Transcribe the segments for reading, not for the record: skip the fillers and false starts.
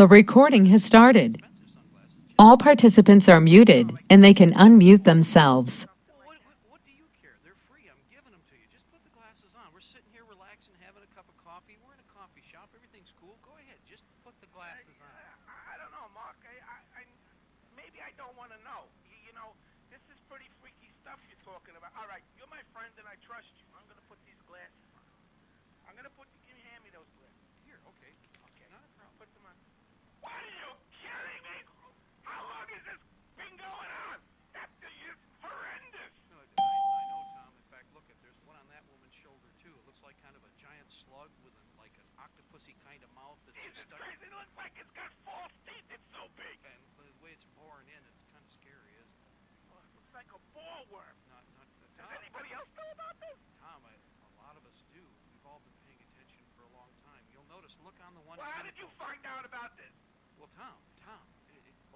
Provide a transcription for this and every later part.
The recording has started. All participants are muted, and they can unmute themselves. Well, what do you care? They're free. I'm giving them to you. Just put the glasses on. We're sitting here relaxing, having a cup of coffee. We're in a coffee shop. Everything's cool. Go ahead. Just put the glasses on. I don't know, Mark. Maybe I don't want to know. You know, this is pretty freaky stuff you're talking about. All right, you're my friend and I trust you. I'm going to put these glasses on. I'm going to put, can you hand me those glasses? Here, okay. Okay. Not a problem. Put them on. What are you kidding me? How long has this been going on? That thing is horrendous. No, I know, Tom. In fact, look, there's one on that woman's shoulder, too. It looks like kind of a giant slug with like an octopusy kind of mouth that's just stuck. It looks like it's got false teeth. It's so big. And the way it's boring in, it's kind of scary, isn't it? Well, it looks like a ball worm. Not Does anybody else know about this? Tom, a lot of us do. We've all been paying attention for a long time. You'll notice, look on the one. Well, how did you find out about this? Well, Tom,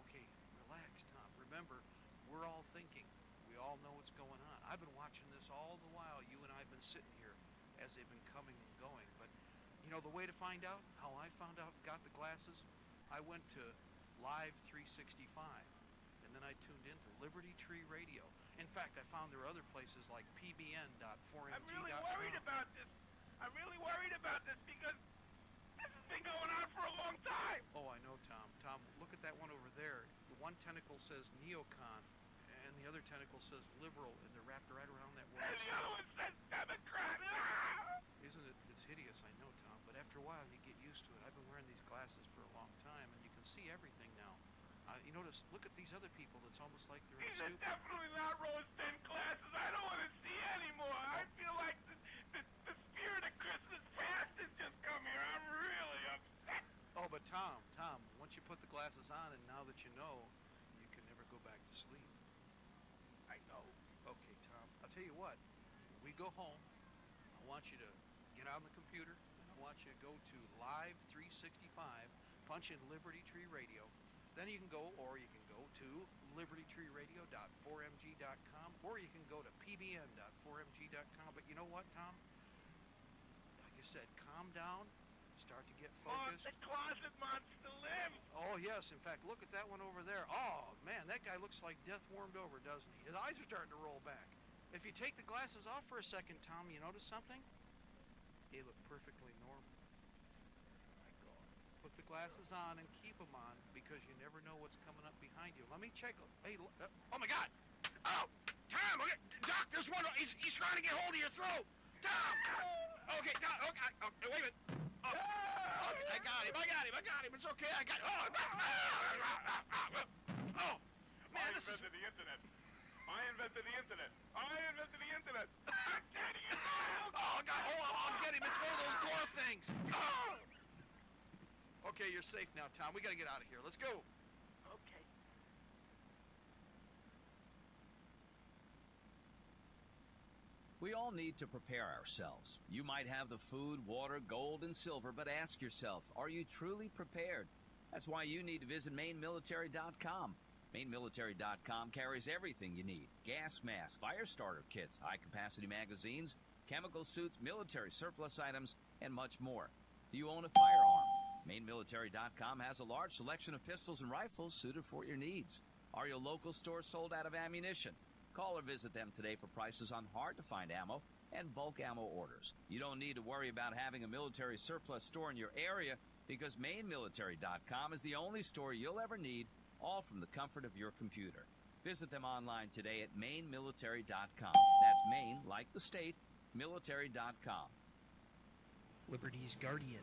okay, relax, Tom. Remember, we're all thinking. We all know what's going on. I've been watching this all the while. You and I have been sitting here as they've been coming and going. But, you know, the way to find out how I found out, got the glasses, I went to Live 365, and then I tuned into Libertytreeradio. In fact, I found there are other places like pbn.4mg.com. I'm really worried about this. I'm really worried about this because this has been going on for a long time. Oh, I know, Tom. Tom, look at that one over there. The one tentacle says neocon, and the other tentacle says liberal, and they're wrapped right around that And woman's the other one says Democrat. Ah! Isn't it? It's hideous, I know, Tom. But after a while, you get used to it. I've been wearing these glasses for a long time, and you can see everything now. You notice, look at these other people. It's almost like they're These in are definitely not rose-thin glasses. I don't want to see anymore. I feel like the spirit of Christmas past has just come here. I'm really upset. Oh, but Tom, once you put the glasses on, and now that you know, you can never go back to sleep. I know. Okay, Tom, I'll tell you what. When we go home, I want you to get on the computer, and I want you to go to Live 365, punch in Liberty Tree Radio. Then you can go to libertytreeradio.4mg.com, or you can go to pbn.4mg.com. But you know what, Tom? Like I said, calm down, start to get focused. Oh, the closet monster lives. Oh, yes. In fact, look at that one over there. Oh, man, that guy looks like death warmed over, doesn't he? His eyes are starting to roll back. If you take the glasses off for a second, Tom, you notice something? They look perfectly normal. Put the glasses on and keep them on because you never know what's coming up behind you. Let me check. Hey, oh my God! Oh, Tom! Okay, Doc, there's one. He's trying to get hold of your throat. Tom! Okay, Doc. Okay, wait a minute. Oh, okay, I got him. It's okay. I got. Oh, man, this is. I invented the internet. Oh God! I'll get him. It's one of those door things. Oh! Okay, you're safe now, Tom. We got to get out of here. Let's go. Okay. We all need to prepare ourselves. You might have the food, water, gold, and silver, but ask yourself, are you truly prepared? That's why you need to visit MaineMilitary.com. MaineMilitary.com carries everything you need. Gas masks, fire starter kits, high-capacity magazines, chemical suits, military surplus items, and much more. Do you own a firearm? MaineMilitary.com has a large selection of pistols and rifles suited for your needs. Are your local stores sold out of ammunition? Call or visit them today for prices on hard-to-find ammo and bulk ammo orders. You don't need to worry about having a military surplus store in your area because MaineMilitary.com is the only store you'll ever need, all from the comfort of your computer. Visit them online today at MaineMilitary.com. That's Maine, like the state, military.com. Liberty's Guardian,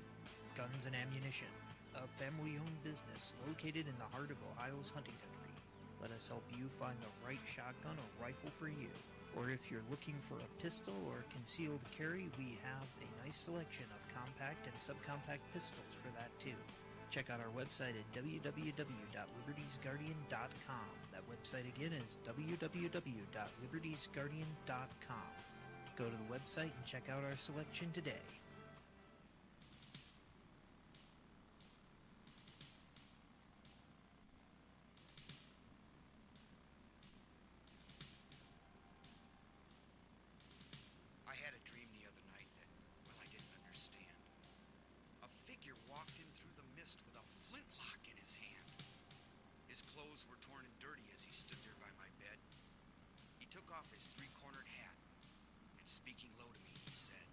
Guns and Ammunition, a family-owned business located in the heart of Ohio's hunting country. Let us help you find the right shotgun or rifle for you. Or if you're looking for a pistol or concealed carry, we have a nice selection of compact and subcompact pistols for that too. Check out our website at www.libertiesguardian.com. That website again is www.libertiesguardian.com. Go to the website and check out our selection today. I had a dream the other night that, well, I didn't understand. A figure walked in through the mist with a flintlock off his three-cornered hat, and speaking low to me, he said,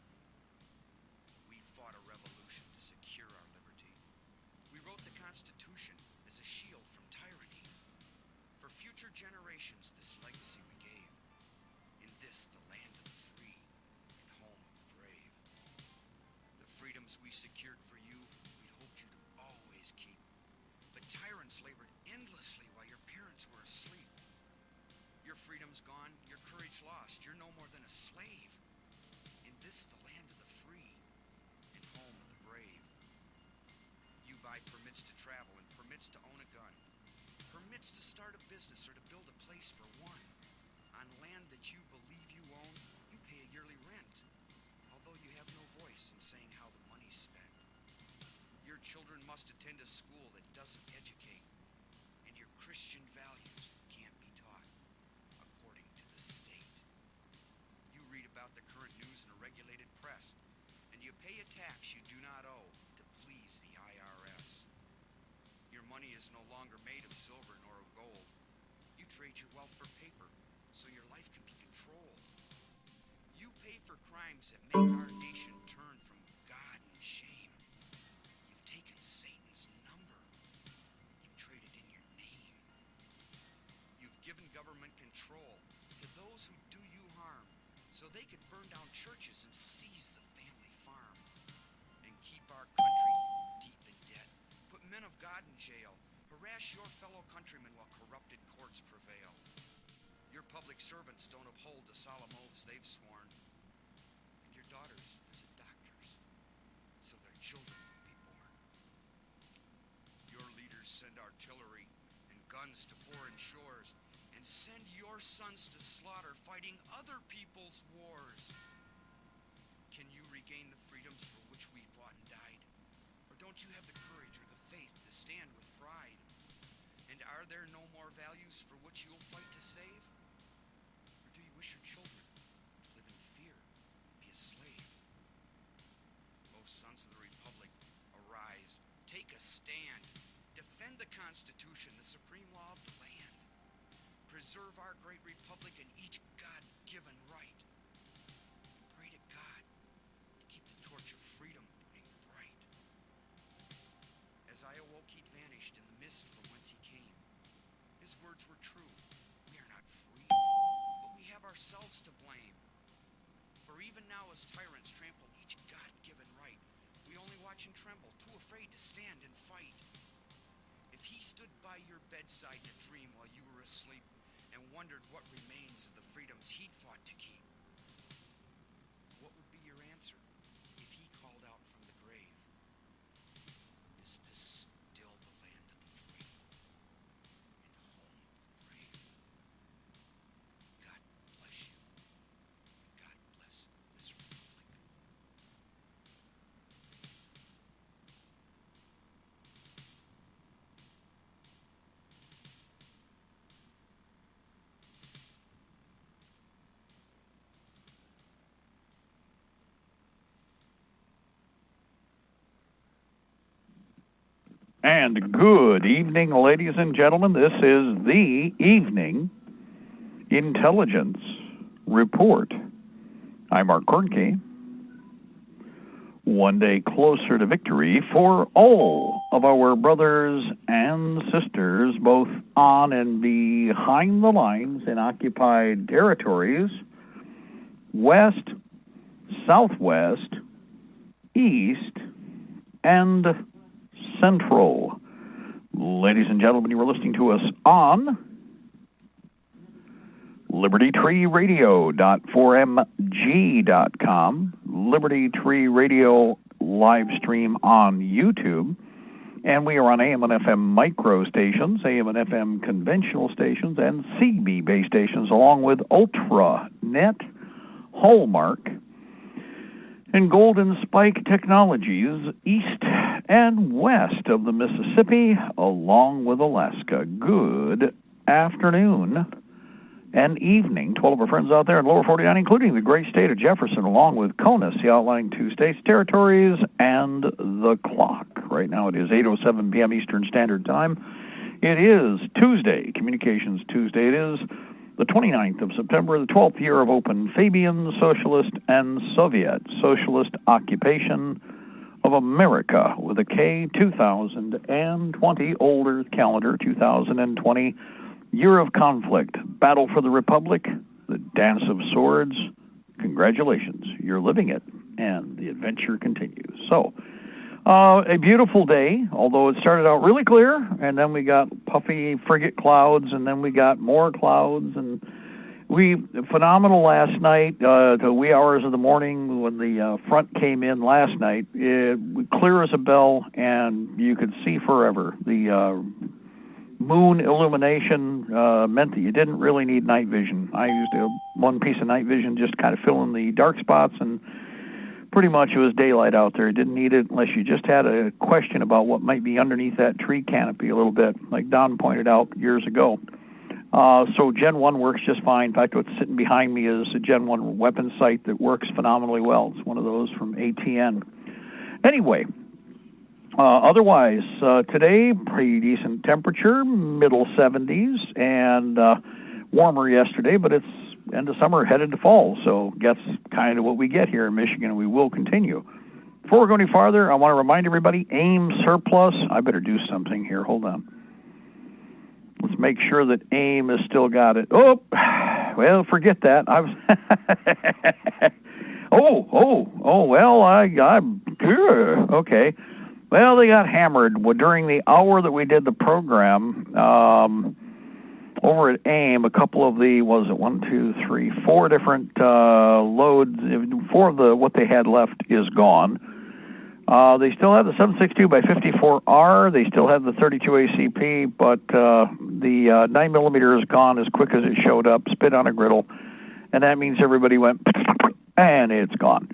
"We fought a revolution to secure our liberty. We wrote the Constitution as a shield from tyranny. For future generations, this legacy we gave. In this, the land of the free and home of the brave. The freedoms we secured for you, we hoped you to always keep. But tyrants labored endlessly while your parents were asleep. Your freedom's gone, your courage lost. You're no more than a slave. In this, the land of the free and home of the brave. You buy permits to travel and permits to own a gun. Permits to start a business or to build a place for one. On land that you believe you own, you pay a yearly rent. Although you have no voice in saying how the money's spent. Your children must attend a school that doesn't educate. And your Christian values can't be taught according to the state. You read about the current news in a regulated press, and you pay a tax you do not owe to please the IRS. Your money is no longer made of silver nor of gold. You trade your wealth for paper, so your life can be controlled. You pay for crimes that make our nation turn from God and shame. You've taken Satan's number. You've traded in your name. You've given government control to those who do you harm, so they could burn down churches and seize the family farm. And keep our country deep in debt. Put men of God in jail. Harass your fellow countrymen while corrupted courts prevail. Your public servants don't uphold the solemn oaths they've sworn. And your daughters visit doctors, so their children won't be born. Your leaders send artillery and guns to foreign shores, and send your sons to slaughter fighting other people's wars. Can you regain the freedoms for which we fought and died? Or don't you have the courage or the faith to stand with pride? And are there no more values for which you'll fight to save? Or do you wish your children to live in fear and be a slave? O sons of the Republic, arise, take a stand, defend the Constitution, the supreme law of the land. Preserve our great republic and each God-given right. Pray to God to keep the torch of freedom burning bright. As I awoke, he'd vanished in the mist from whence he came. His words were true. We are not free, but we have ourselves to blame. For even now, as tyrants trample each God-given right, we only watch and tremble, too afraid to stand and fight. If he stood by your bedside in a dream while you were asleep, and wondered what remains of the freedoms he'd fought to keep, what would be your answer if he called out from the grave? Is this still the land of the free and home of the brave? God bless you, and God bless this republic. And good evening, ladies and gentlemen. This is the Evening Intelligence Report. I'm Mark Kornke. One day closer to victory for all of our brothers and sisters, both on and behind the lines in occupied territories, west, southwest, east, and Central. Ladies and gentlemen, you are listening to us on Libertytreeradio.4mg.com, Liberty Tree Radio live stream on YouTube, and we are on AM and FM micro stations, AM and FM conventional stations, and CB base stations, along with Ultra Net, Hallmark, and Golden Spike Technologies east and west of the Mississippi, along with Alaska. Good afternoon and evening to all of our friends out there in Lower 49, including the great state of Jefferson, along with CONUS, the outlying two states, territories, and the clock. Right now it is 8:07 p.m. Eastern Standard Time. It is Tuesday, Communications Tuesday. It is the 29th of September, the 12th year of open Fabian Socialist and Soviet Socialist occupation of America with a K, 2020, older calendar, 2020, year of conflict, battle for the Republic, the dance of swords. Congratulations, you're living it, and the adventure continues. So, a beautiful day, although it started out really clear, and then we got puffy frigate clouds, and then we got more clouds, and phenomenal last night, the wee hours of the morning when the front came in last night, clear as a bell, and you could see forever. The moon illumination meant that you didn't really need night vision. I used one piece of night vision just kind of fill in the dark spots, and pretty much it was daylight out there. You didn't need it unless you just had a question about what might be underneath that tree canopy a little bit, like Don pointed out years ago. So Gen 1 works just fine. In fact, what's sitting behind me is a Gen 1 weapon sight that works phenomenally well. It's one of those from ATN. Anyway, otherwise, today, pretty decent temperature, middle 70s, and warmer yesterday, but it's end of summer, headed to fall, so that's kind of what we get here in Michigan, and we will continue. Before we go any farther, I want to remind everybody, AIM surplus. I better do something here. Hold on. Let's make sure that AIM has still got it. Oh, well, forget that. I was. Well, I'm good. Okay. Well, they got hammered during the hour that we did the program. Over at AIM, a couple of the, four different loads, four of what they had left is gone. They still have the 7.62 by 54R. They still have the 32 ACP, but the 9 millimeter is gone as quick as it showed up, spit on a griddle, and that means everybody went, and it's gone.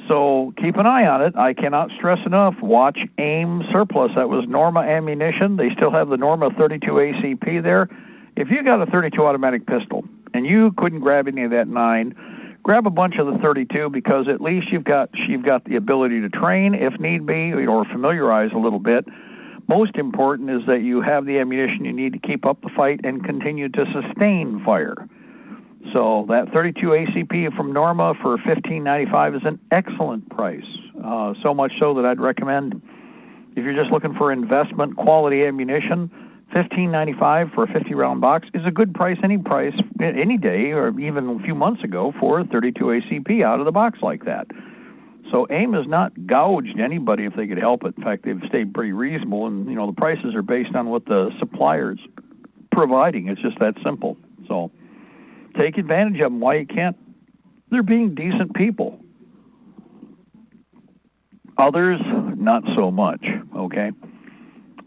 So keep an eye on it. I cannot stress enough. Watch AIM surplus. That was Norma ammunition. They still have the Norma 32 ACP there. If you got a 32 automatic pistol and you couldn't grab any of that 9, grab a bunch of the 32, because at least you've got the ability to train if need be, or familiarize a little bit. Most important is that you have the ammunition you need to keep up the fight and continue to sustain fire. So that 32 ACP from Norma for $15.95 is an excellent price. So much so that I'd recommend, if you're just looking for investment quality ammunition, $15.95 for a 50-round box is a good price any day, or even a few months ago, for a 32 ACP out of the box like that. So AIM has not gouged anybody if they could help it. In fact, they've stayed pretty reasonable, and the prices are based on what the supplier's providing. It's just that simple. So take advantage of them while you can't. They're being decent people. Others, not so much, okay?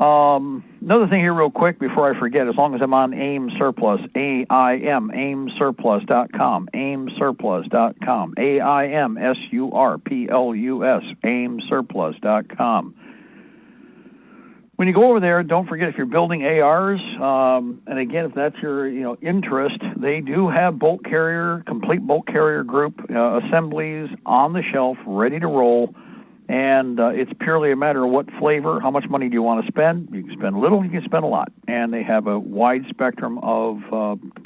Another thing here real quick before I forget, as long as I'm on AIM Surplus, AIM, AIMsurplus.com, AIMsurplus.com, AIMsurplus, AIMsurplus.com. When you go over there, don't forget, if you're building ARs, and again, if that's your interest, they do have complete bolt carrier group assemblies on the shelf, ready to roll. And it's purely a matter of what flavor, how much money do you want to spend. You can spend a little, you can spend a lot. And they have a wide spectrum of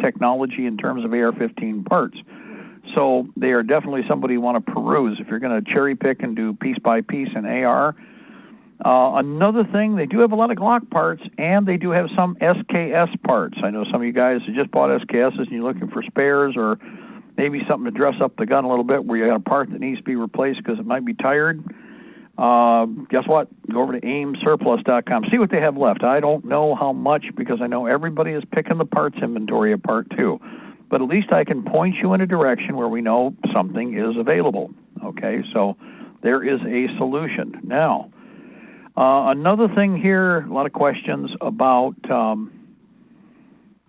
technology in terms of AR-15 parts. So they are definitely somebody you want to peruse if you're going to cherry pick and do piece by piece in AR. Another thing, they do have a lot of Glock parts, and they do have some SKS parts. I know some of you guys who just bought SKSs and you're looking for spares, or maybe something to dress up the gun a little bit where you got a part that needs to be replaced because it might be tired. Guess what? Go over to AIMsurplus.com. See what they have left. I don't know how much, because I know everybody is picking the parts inventory apart too. But at least I can point you in a direction where we know something is available. Okay, so there is a solution. Now, another thing here, a lot of questions about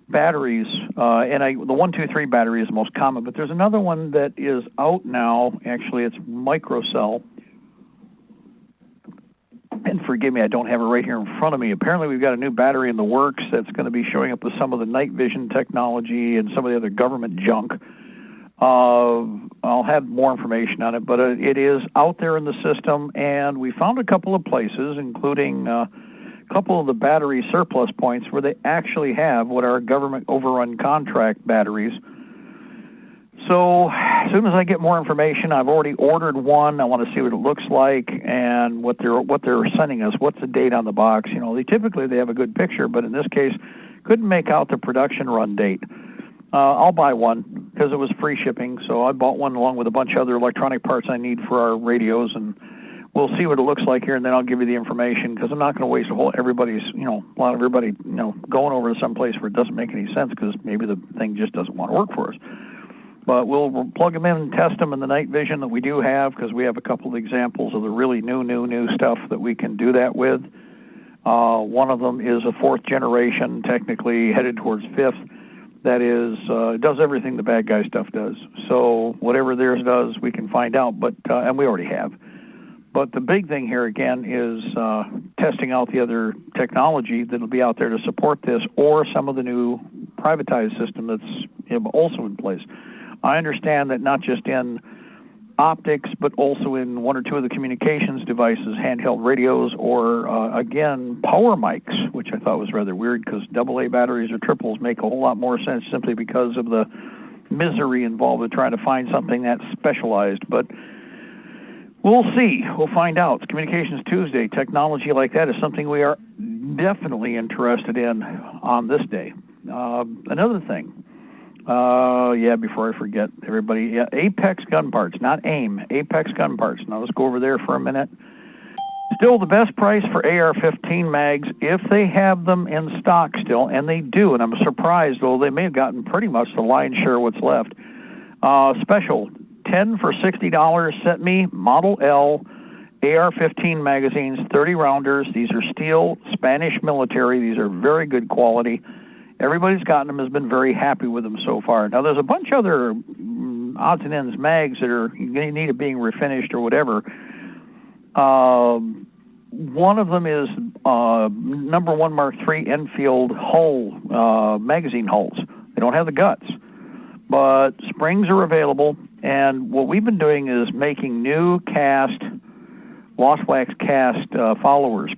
batteries, and the 123 battery is the most common, but there's another one that is out now. Actually, it's microcell. And forgive me, I don't have it right here in front of me. Apparently, we've got a new battery in the works that's going to be showing up with some of the night vision technology and some of the other government junk. I'll have more information on it, but it is out there in the system, and we found a couple of places, including couple of the battery surplus points where they actually have what are government overrun contract batteries. So as soon as I get more information, I've already ordered one. I want to see what it looks like and what they're sending us. What's the date on the box? You know, they have a good picture, but in this case, couldn't make out the production run date. I'll buy one because it was free shipping, so I bought one along with a bunch of other electronic parts I need for our radios, and we'll see what it looks like here, and then I'll give you the information because I'm not going to waste a lot of everybody going over to some place where it doesn't make any sense because maybe the thing just doesn't want to work for us. But we'll plug them in and test them in the night vision that we do have because we have a couple of examples of the really new stuff that we can do that with. One of them is a 4th generation, technically headed towards 5th. That is, it does everything the bad guy stuff does. So whatever theirs does, we can find out, and we already have. But the big thing here, again, is testing out the other technology that will be out there to support this or some of the new privatized system that's also in place. I understand that not just in optics, but also in 1 or 2 of the communications devices, handheld radios, or, again, power mics, which I thought was rather weird because AA batteries or triples make a whole lot more sense simply because of the misery involved with trying to find something that's specialized. But we'll see. We'll find out. It's Communications Tuesday. Technology like that is something we are definitely interested in on this day. Another thing. Before I forget, everybody, Apex Gun Parts, not AIM, Apex Gun Parts. Now let's go over there for a minute. Still the best price for AR-15 mags if they have them in stock still, and they do, and I'm surprised, though they may have gotten pretty much the lion's share of what's left. Special, 10 for $60, sent me Model L AR-15 magazines, 30 rounders. These are steel, Spanish military. These are very good quality. Everybody's gotten them has been very happy with them so far. Now, there's a bunch of other odds and ends mags that are in need of being refinished or whatever. One of them is number 1 Mark III Enfield hull, magazine hulls. They don't have the guts, but springs are available. And what we've been doing is making new lost wax cast followers,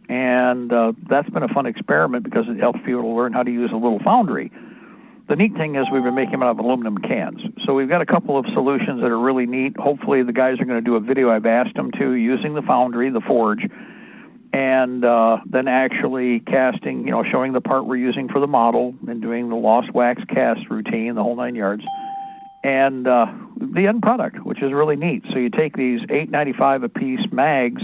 and that's been a fun experiment because it helps people to learn how to use a little foundry. The neat thing is we've been making them out of aluminum cans. So we've got a couple of solutions that are really neat. Hopefully the guys are going to do a video. I've asked them to, using the foundry, the forge, and then actually casting, showing the part we're using for the model and doing the lost wax cast routine, the whole 9 yards. And the end product, which is really neat. So you take these $8.95 a piece mags,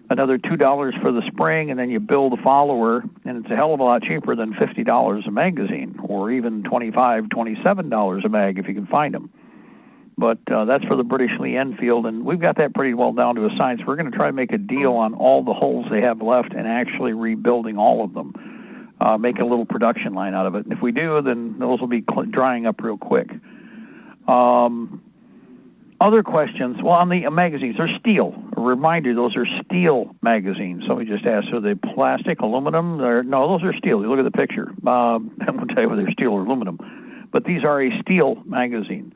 another $2 for the spring, and then you build a follower, and it's a hell of a lot cheaper than $50 a magazine, or even $25, $27 a mag if you can find them. But that's for the British Lee Enfield, and we've got that pretty well down to a science. We're going to try to make a deal on all the holes they have left and actually rebuilding all of them, make a little production line out of it. And if we do, then those will be drying up real quick. Other questions? Well, on the magazines, they're steel. A reminder, those are steel magazines. Somebody just asked, are they plastic, aluminum? No, those are steel. You look at the picture. I won't tell you whether they're steel or aluminum. But these are a steel magazine.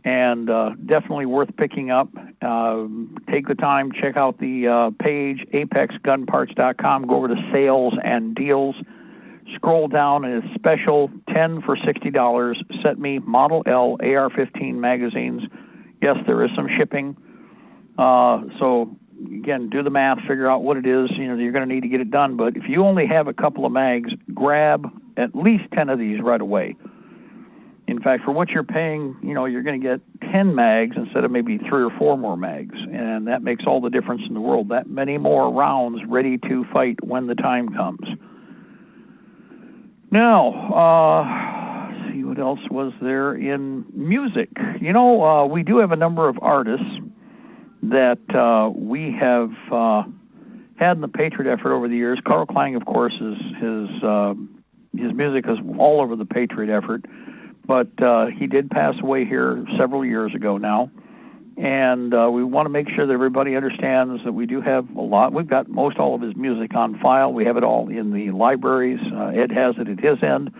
And definitely worth picking up. Take the time, check out the page, apexgunparts.com. Go over to sales and deals. Scroll down, and it's special, 10 for $60. Sent me Model L AR-15 magazines. Yes, there is some shipping. So, again, do the math, figure out what it is. You're going to need to get it done. But if you only have a couple of mags, grab at least 10 of these right away. In fact, for what you're paying, you're going to get 10 mags instead of maybe 3 or 4 more mags. And that makes all the difference in the world. That many more rounds ready to fight when the time comes. Now, see what else was there in music. We do have a number of artists that we have had in the Patriot effort over the years. Carl Klang, of course, his music is all over the Patriot effort, but he did pass away here several years ago now. And we want to make sure that everybody understands that we do have a lot. We've got most all of his music on file. We have it all in the libraries. Ed has it at his end.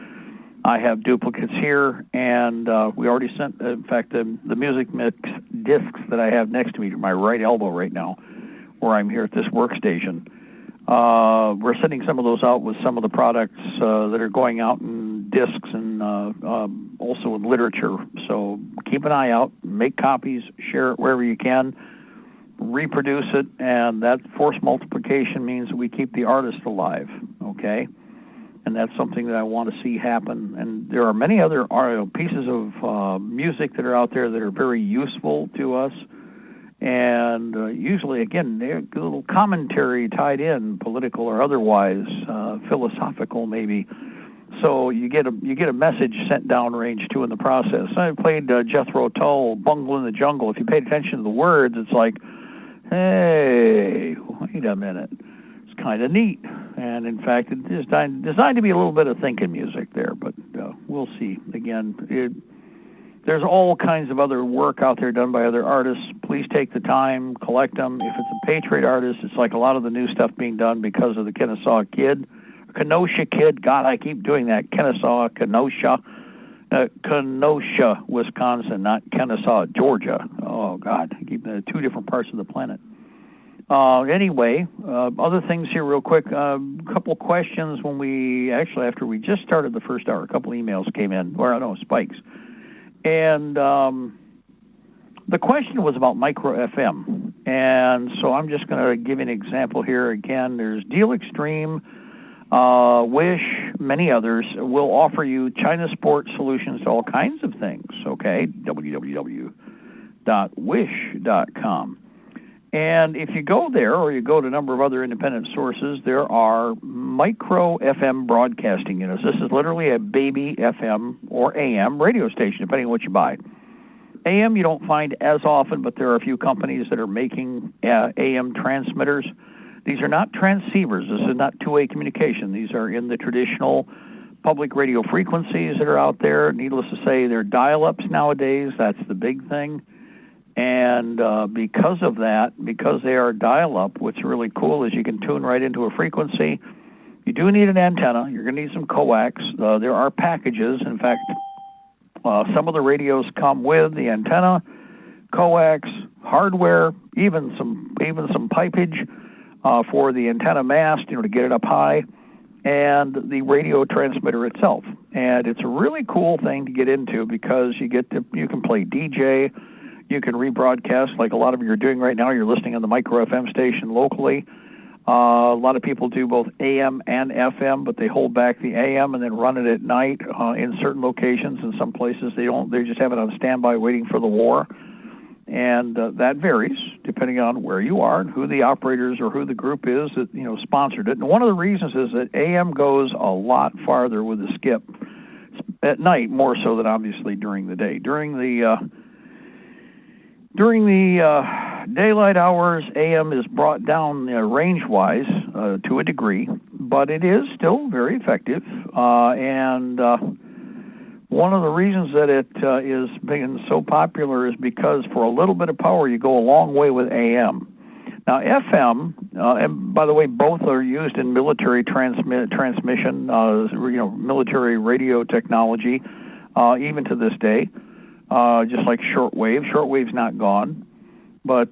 I have duplicates here, and we already sent, in fact, the music mix discs that I have next to me to my right elbow right now, where I'm here at this workstation. We're sending some of those out with some of the products that are going out in discs and also in literature. So keep an eye out, make copies, share it wherever you can, reproduce it, and that force multiplication means that we keep the artist alive, okay? And that's something that I want to see happen. And there are many other pieces of music that are out there that are very useful to us. And usually, again, there's a little commentary tied in, political or otherwise, philosophical maybe. So you get a message sent downrange too in the process. I played Jethro Tull, "Bungle in the Jungle." If you paid attention to the words, it's like, hey, wait a minute. It's kind of neat. And in fact, it's designed to be a little bit of thinking music there. But we'll see. Again, there's all kinds of other work out there done by other artists. Please take the time, collect them. If it's a Patriot artist, it's like a lot of the new stuff being done because of the Kenosha Kid. God, I keep doing that. Kenosha, Wisconsin, not Kennesaw, Georgia. Oh, God, I keep two different parts of the planet. Anyway, other things here real quick. A couple questions after we just started the first hour, a couple emails came in, spikes. And the question was about micro FM. And so I'm just going to give you an example here. Again, there's Deal Extreme, Wish, many others will offer you China Sport solutions to all kinds of things, okay? www.wish.com. And if you go there, or you go to a number of other independent sources, there are micro FM broadcasting units. This is literally a baby FM or AM radio station, depending on what you buy. AM you don't find as often, but there are a few companies that are making AM transmitters. These are not transceivers. This is not two-way communication. These are in the traditional public radio frequencies that are out there. Needless to say, they're dial-ups nowadays. That's the big thing. And because of that, because they are dial-up, what's really cool is you can tune right into a frequency. You do need an antenna. You're going to need some coax. There are packages. In fact, some of the radios come with the antenna, coax, hardware, even some pipage for the antenna mast, to get it up high, and the radio transmitter itself. And it's a really cool thing to get into because you can play DJ. You can rebroadcast like a lot of you are doing right now. You're listening on the micro FM station locally. A lot of people do both AM and FM, but they hold back the AM and then run it at night in certain locations. In some places, they don't. They just have it on standby waiting for the war. And that varies depending on where you are and who the operators or who the group is that sponsored it. And one of the reasons is that AM goes a lot farther with the skip at night, more so than obviously during the day. During the daylight hours, AM is brought down range-wise to a degree, but it is still very effective. And one of the reasons that it is being so popular is because for a little bit of power, you go a long way with AM. Now, FM, and by the way, both are used in military transmission, military radio technology, even to this day. Just like shortwave. Shortwave's not gone. But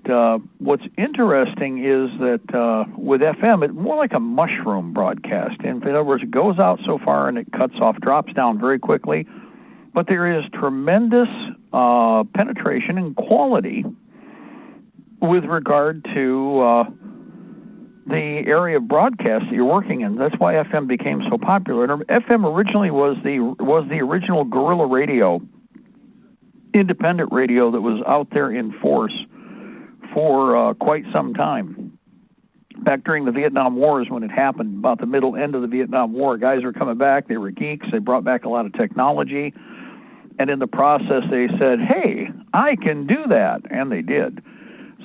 what's interesting is that with FM, it's more like a mushroom broadcast. In other words, it goes out so far and it cuts off, drops down very quickly. But there is tremendous penetration and quality with regard to the area of broadcast that you're working in. That's why FM became so popular. And FM originally was the original guerrilla radio, independent radio that was out there in force for quite some time. Back during the Vietnam Wars, when it happened, about the middle end of the Vietnam War, guys were coming back. They were geeks. They brought back a lot of technology. And in the process, they said, hey, I can do that. And they did.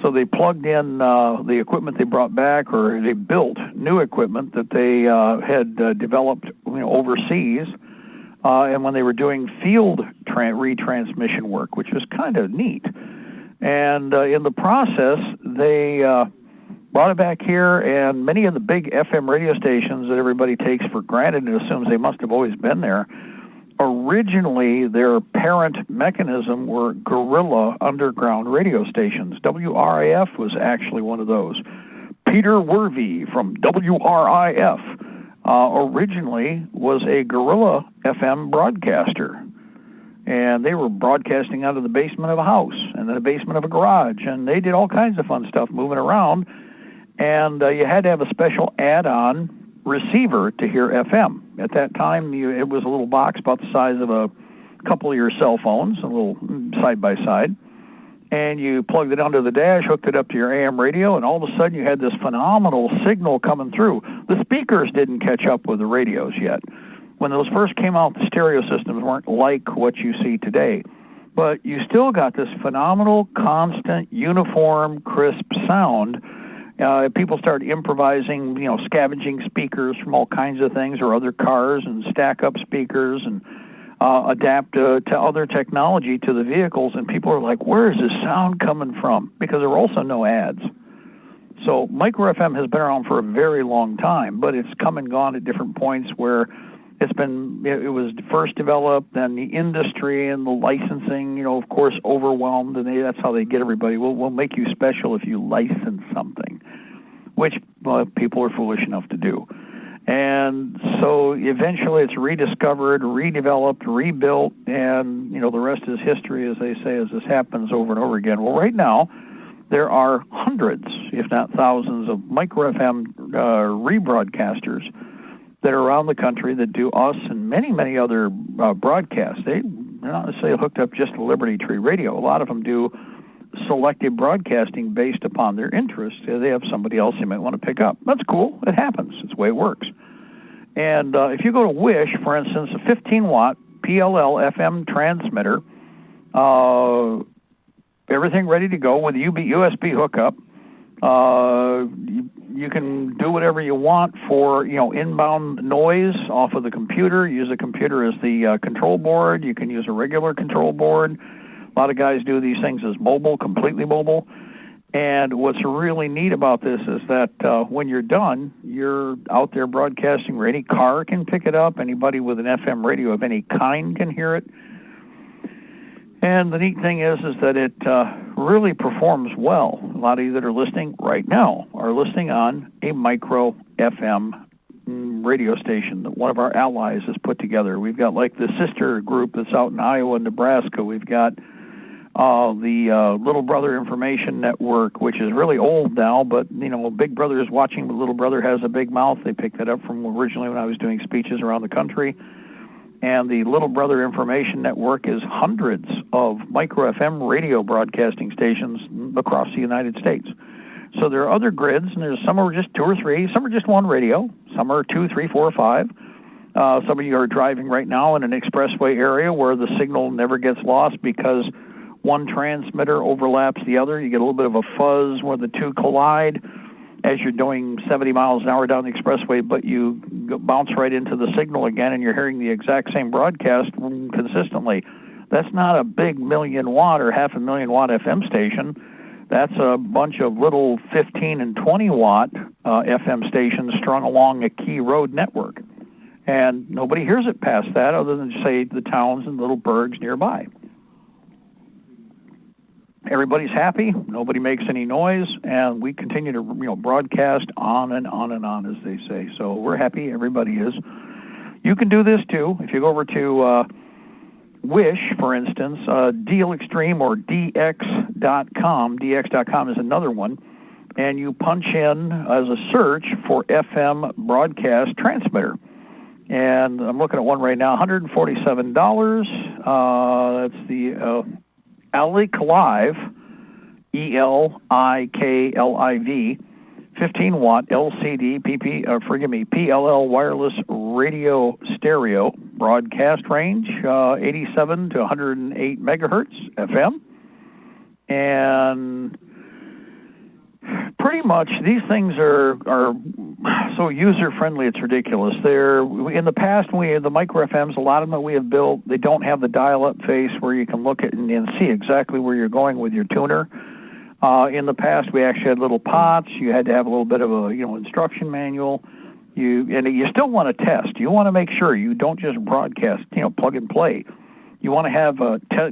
So they plugged in the equipment they brought back, or they built new equipment that they had developed overseas. And when they were doing field retransmission work, which was kind of neat. And in the process, they brought it back here, and many of the big FM radio stations that everybody takes for granted and assumes they must have always been there, originally their parent mechanism were guerrilla underground radio stations. WRIF was actually one of those. Peter Wervey from WRIF originally was a guerrilla FM broadcaster. And they were broadcasting out of the basement of a house and then the basement of a garage. And they did all kinds of fun stuff moving around. And you had to have a special add-on receiver to hear FM. At that time, it was a little box about the size of a couple of your cell phones, a little side-by-side. And you plugged it under the dash, hooked it up to your AM radio, and all of a sudden you had this phenomenal signal coming through. The speakers didn't catch up with the radios yet. When those first came out, the stereo systems weren't like what you see today. But you still got this phenomenal, constant, uniform, crisp sound. People started improvising, scavenging speakers from all kinds of things or other cars and stack up speakers and adapt to other technology to the vehicles. And people are like, where is this sound coming from? Because there were also no ads. So micro FM has been around for a very long time, but it's come and gone at different points where it was first developed, then the industry and the licensing, of course, overwhelmed, and that's how they get everybody. We'll make you special if you license something, which people are foolish enough to do. And so eventually it's rediscovered, redeveloped, rebuilt, and, the rest is history, as they say, as this happens over and over again. Well, right now, there are hundreds, if not thousands, of micro FM rebroadcasters that are around the country that do us and many, many other broadcasts. They're not necessarily hooked up just to Libertytreeradio. A lot of them do selective broadcasting based upon their interests. They have somebody else they might want to pick up. That's cool. It happens. It's the way it works. And if you go to Wish, for instance, a 15-watt PLL FM transmitter, everything ready to go with USB hookup. You can do whatever you want for, inbound noise off of the computer. Use the computer as the control board. You can use a regular control board. A lot of guys do these things as mobile, completely mobile. And what's really neat about this is that when you're done, you're out there broadcasting where any car can pick it up. Anybody with an FM radio of any kind can hear it. And the neat thing is that it really performs well. A lot of you that are listening right now are listening on a micro FM radio station that one of our allies has put together. We've got like the sister group that's out in Iowa and Nebraska. We've got the Little Brother Information Network, which is really old now, but, Big Brother is watching, but Little Brother has a big mouth. They picked that up from originally when I was doing speeches around the country. And the Little Brother Information Network is hundreds of micro FM radio broadcasting stations across the United States. So there are other grids, and some are just 2 or 3, some are just 1 radio, some are 2, 3, 4, 5. Some of you are driving right now in an expressway area where the signal never gets lost because one transmitter overlaps the other. You get a little bit of a fuzz where the two collide as you're doing 70 miles an hour down the expressway, but you bounce right into the signal again and you're hearing the exact same broadcast consistently. That's not a big 1,000,000 watt or 500,000 watt FM station. That's a bunch of little 15 and 20 watt FM stations strung along a key road network. And nobody hears it past that other than, say, the towns and little burgs nearby. Everybody's happy, nobody makes any noise, and we continue to broadcast on and on and on, as they say. So we're happy, everybody is. You can do this too. If you go over to Wish, for instance, Deal Extreme or DX.com, DX.com is another one, and you punch in as a search for FM broadcast transmitter. And I'm looking at one right now, $147. That's the Elic Live, ELIKLIV, 15-watt LCD PLL wireless radio stereo, broadcast range 87 to 108 megahertz FM, and pretty much these things are so user-friendly, it's ridiculous. In the past, the micro FMs, a lot of them that we have built, they don't have the dial-up face where you can look at and see exactly where you're going with your tuner. In the past, we actually had little pots. You had to have a little bit of a instruction manual. You still want to test. You want to make sure you don't just broadcast, plug and play. You want to have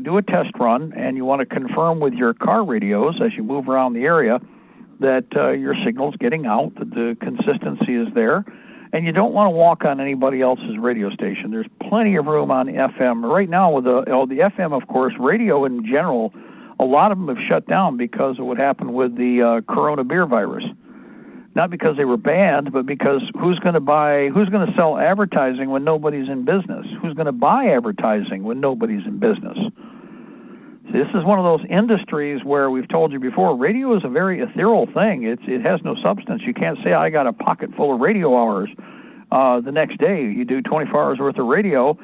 do a test run, and you want to confirm with your car radios as you move around the area that your signal's getting out, that the consistency is there, and you don't want to walk on anybody else's radio station. There's plenty of room on FM. Right now with the FM, of course, radio in general, a lot of them have shut down because of what happened with the corona beer virus. Not because they were banned, but because who's going to sell advertising when nobody's in business? Who's going to buy advertising when nobody's in business? This is one of those industries where we've told you before, radio is a very ethereal thing. It has no substance. You can't say, I got a pocket full of radio hours. The next day, you do 24 hours worth of radio,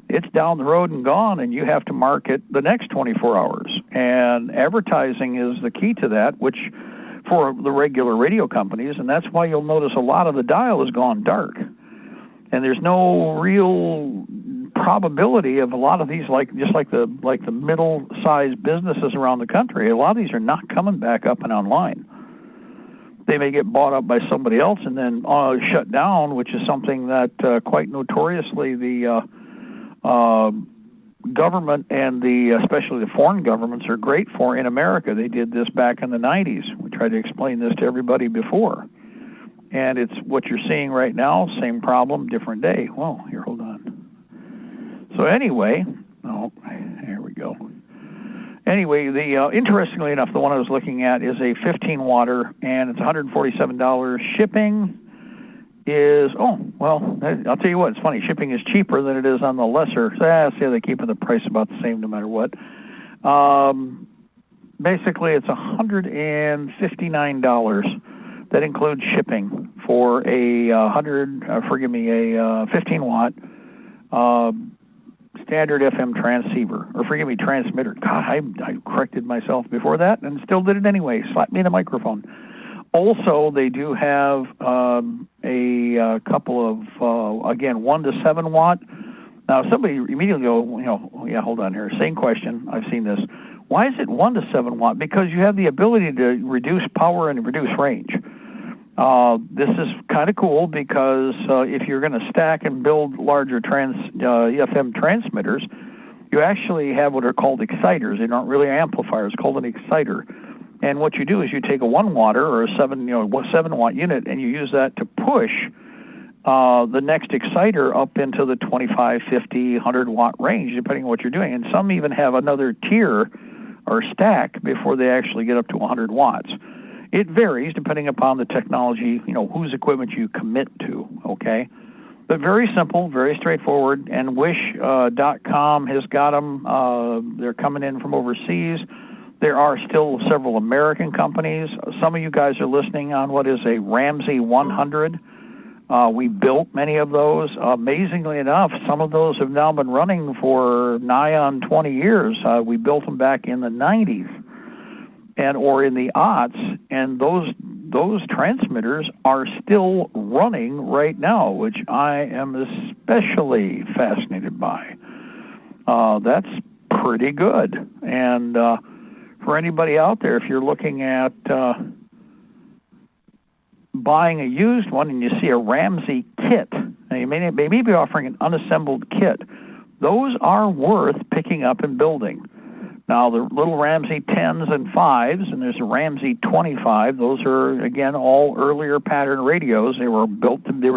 it's down the road and gone, and you have to market the next 24 hours. And advertising is the key to that, which for the regular radio companies, and that's why you'll notice a lot of the dial has gone dark. And there's no real probability of a lot of these, just like the middle-sized businesses around the country, a lot of these are not coming back up and online. They may get bought up by somebody else and then shut down, which is something that quite notoriously the government and especially the foreign governments are great for in America. They did this back in the 90s. We tried to explain this to everybody before. And it's what you're seeing right now, same problem, different day. Well, here, hold on. So anyway, here we go. Anyway, interestingly enough, the one I was looking at is a 15-watter, and it's $147. Shipping is, I'll tell you what, it's funny. Shipping is cheaper than it is on the lesser. See, they're keeping the price about the same no matter what. Basically, it's $159. That includes shipping for a 15-watt standard FM transmitter. God, I corrected myself before that and still did it anyway. Slapped me in the microphone. Also, they do have a couple of, 1 to 7 watt. Now, somebody immediately go, hold on here. Same question. I've seen this. Why is it 1 to 7 watt? Because you have the ability to reduce power and reduce range. This is kind of cool because if you're going to stack and build larger FM transmitters, you actually have what are called exciters. They aren't really amplifiers. It's called an exciter. And what you do is you take a 1-watter or a 7-watt unit, and you use that to push the next exciter up into the 25, 50, 100-watt range, depending on what you're doing. And some even have another tier or stack before they actually get up to 100 watts. It varies depending upon the technology, whose equipment you commit to, okay? But very simple, very straightforward, and Wish.com has got them. They're coming in from overseas. There are still several American companies. Some of you guys are listening on what is a Ramsey 100. We built many of those. Amazingly enough, some of those have now been running for nigh on 20 years. We built them back in the 90s or in the aughts, and those transmitters are still running right now, which I am especially fascinated by. That's pretty good. And for anybody out there, if you're looking at buying a used one and you see a Ramsey kit, now you may be offering an unassembled kit, those are worth picking up and building. Now, the little Ramsey 10s and 5s, and there's a Ramsey 25. Those are, again, all earlier pattern radios. They were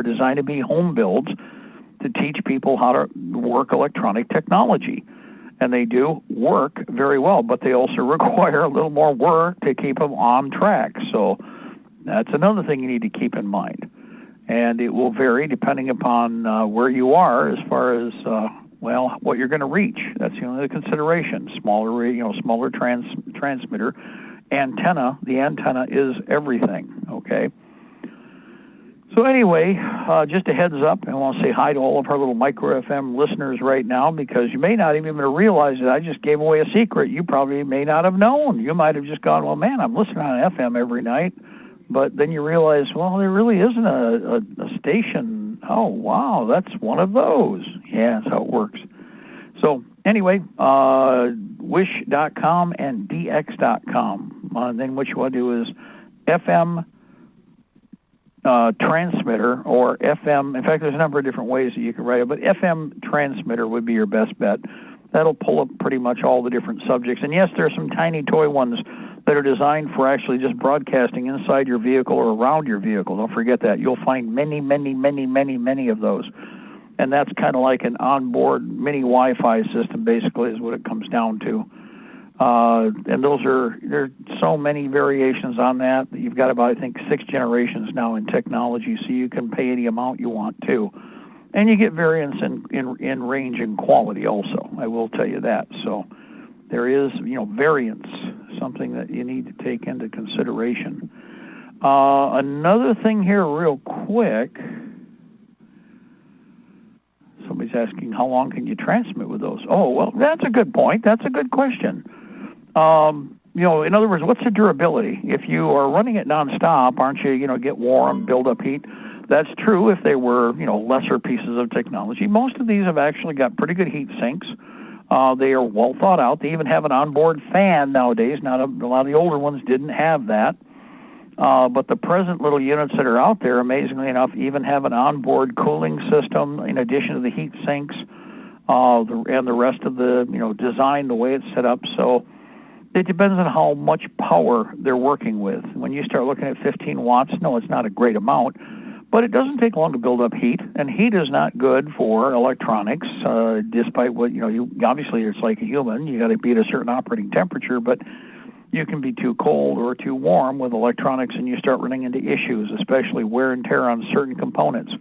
designed to be home builds to teach people how to work electronic technology. And they do work very well, but they also require a little more work to keep them on track. So that's another thing you need to keep in mind. And it will vary depending upon where you are as far as what you're going to reach. That's the only consideration. Smaller transmitter. Antenna, the antenna is everything, okay? So anyway, just a heads up, I want to say hi to all of our little micro FM listeners right now, because you may not even realize that I just gave away a secret you probably may not have known. You might have just gone, well, man, I'm listening on FM every night. But then you realize, well, there really isn't a station. Oh, wow, that's one of those. Yeah, that's how it works. So anyway, Wish.com and DX.com. Then what you want to do is FM transmitter or FM. In fact, there's a number of different ways that you can write it, but FM transmitter would be your best bet. That'll pull up pretty much all the different subjects. And yes, there are some tiny toy ones that are designed for actually just broadcasting inside your vehicle or around your vehicle. Don't forget that. You'll find many, many, many, many, many of those. And that's kind of like an onboard mini Wi-Fi system, basically, is what it comes down to. And there's so many variations on that. You've got about, I think, 6 generations now in technology, so you can pay any amount you want to. And you get variance in range and quality also, I will tell you that. So there is, variance, something that you need to take into consideration. Another thing here real quick, somebody's asking, how long can you transmit with those? Oh, well, that's a good point. That's a good question. In other words, what's the durability? If you are running it nonstop, aren't you, get warm, build up heat? That's true if they were, lesser pieces of technology. Most of these have actually got pretty good heat sinks. They are well thought out. They even have an onboard fan nowadays. Now, a lot of the older ones didn't have that. But the present little units that are out there, amazingly enough, even have an onboard cooling system in addition to the heat sinks and the rest of the, design, the way it's set up. So it depends on how much power they're working with. When you start looking at 15 watts, no, it's not a great amount, but it doesn't take long to build up heat, and heat is not good for electronics, despite what, obviously it's like a human. You got to be at a certain operating temperature, but you can be too cold or too warm with electronics, and you start running into issues, especially wear and tear on certain components.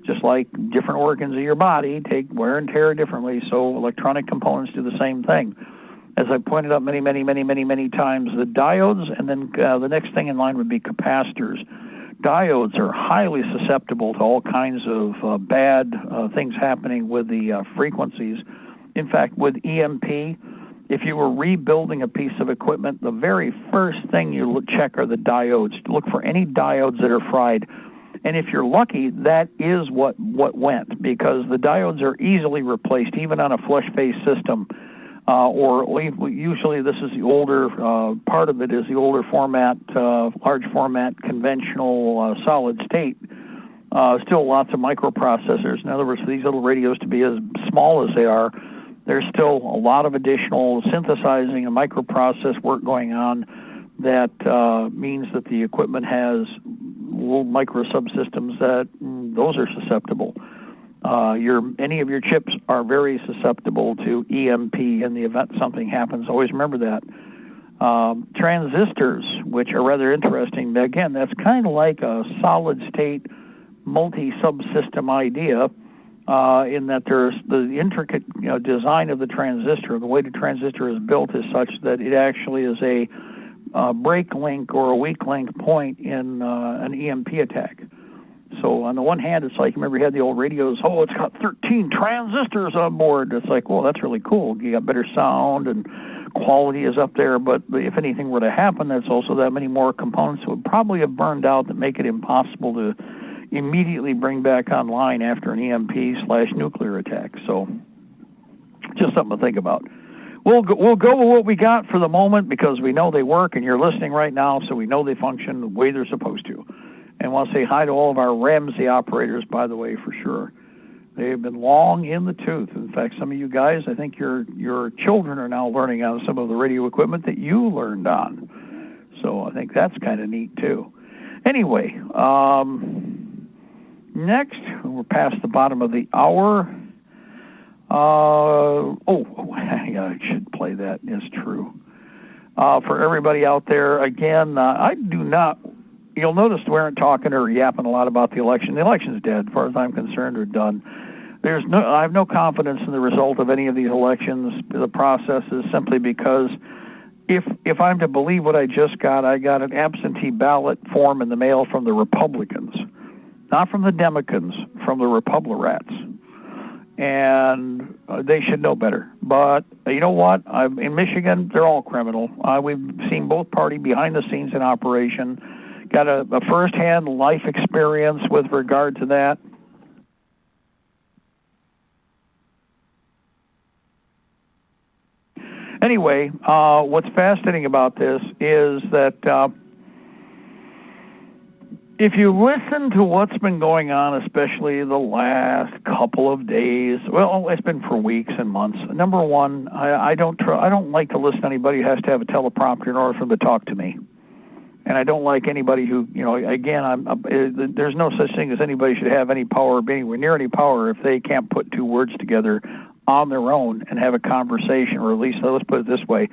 Just like different organs of your body take wear and tear differently, so electronic components do the same thing. As I pointed out many, many, many, many, many times, the diodes, and then the next thing in line would be capacitors. Diodes are highly susceptible to all kinds of bad things happening with the frequencies. In fact, with EMP, if you were rebuilding a piece of equipment, the very first thing you check are the diodes. Look for any diodes that are fried. And if you're lucky, that is what went, because the diodes are easily replaced, even on a flush-face system. Or usually this is the older, part of it is the older format, large format, conventional solid state. Still lots of microprocessors. In other words, for these little radios to be as small as they are, there's still a lot of additional synthesizing and microprocess work going on that means that the equipment has little micro subsystems that those are susceptible. Any of your chips are very susceptible to EMP in the event something happens. Always remember that. Transistors, which are rather interesting, again, that's kind of like a solid-state multi-subsystem idea in that there's the intricate design of the transistor. The way the transistor is built is such that it actually is a break link or a weak link point in an EMP attack. So on the one hand, it's like, remember you had the old radios, it's got 13 transistors on board. It's like, well, that's really cool. You got better sound and quality is up there, but if anything were to happen, that's also that many more components that would probably have burned out that make it impossible to immediately bring back online after an EMP/nuclear attack. So just something to think about. We'll go with what we got for the moment because we know they work and you're listening right now, so we know they function the way they're supposed to. And I want to say hi to all of our Ramsey operators, by the way, for sure. They have been long in the tooth. In fact, some of you guys, I think your children are now learning on some of the radio equipment that you learned on. So I think that's kind of neat, too. Anyway, next, we're past the bottom of the hour. I should play that. It's true. For everybody out there, again, I do not... You'll notice we aren't talking or yapping a lot about the election. The election's dead, as far as I'm concerned, or done. I have no confidence in the result of any of these elections. The process is simply because if I'm to believe what I just got, I got an absentee ballot form in the mail from the Republicans, not from the Democrats, from the Republicrats. And they should know better. But you know what? In Michigan, they're all criminal. We've seen both parties behind the scenes in operation. Got a first-hand life experience with regard to that. Anyway, what's fascinating about this is that If you listen to what's been going on, especially the last couple of days, well, it's been for weeks and months. Number one, I don't like to listen to anybody who has to have a teleprompter in order for them to talk to me. And I don't like anybody who, again, there's no such thing as anybody should have any power or be anywhere near any power if they can't put two words together on their own and have a conversation, or at least, let's put it this way,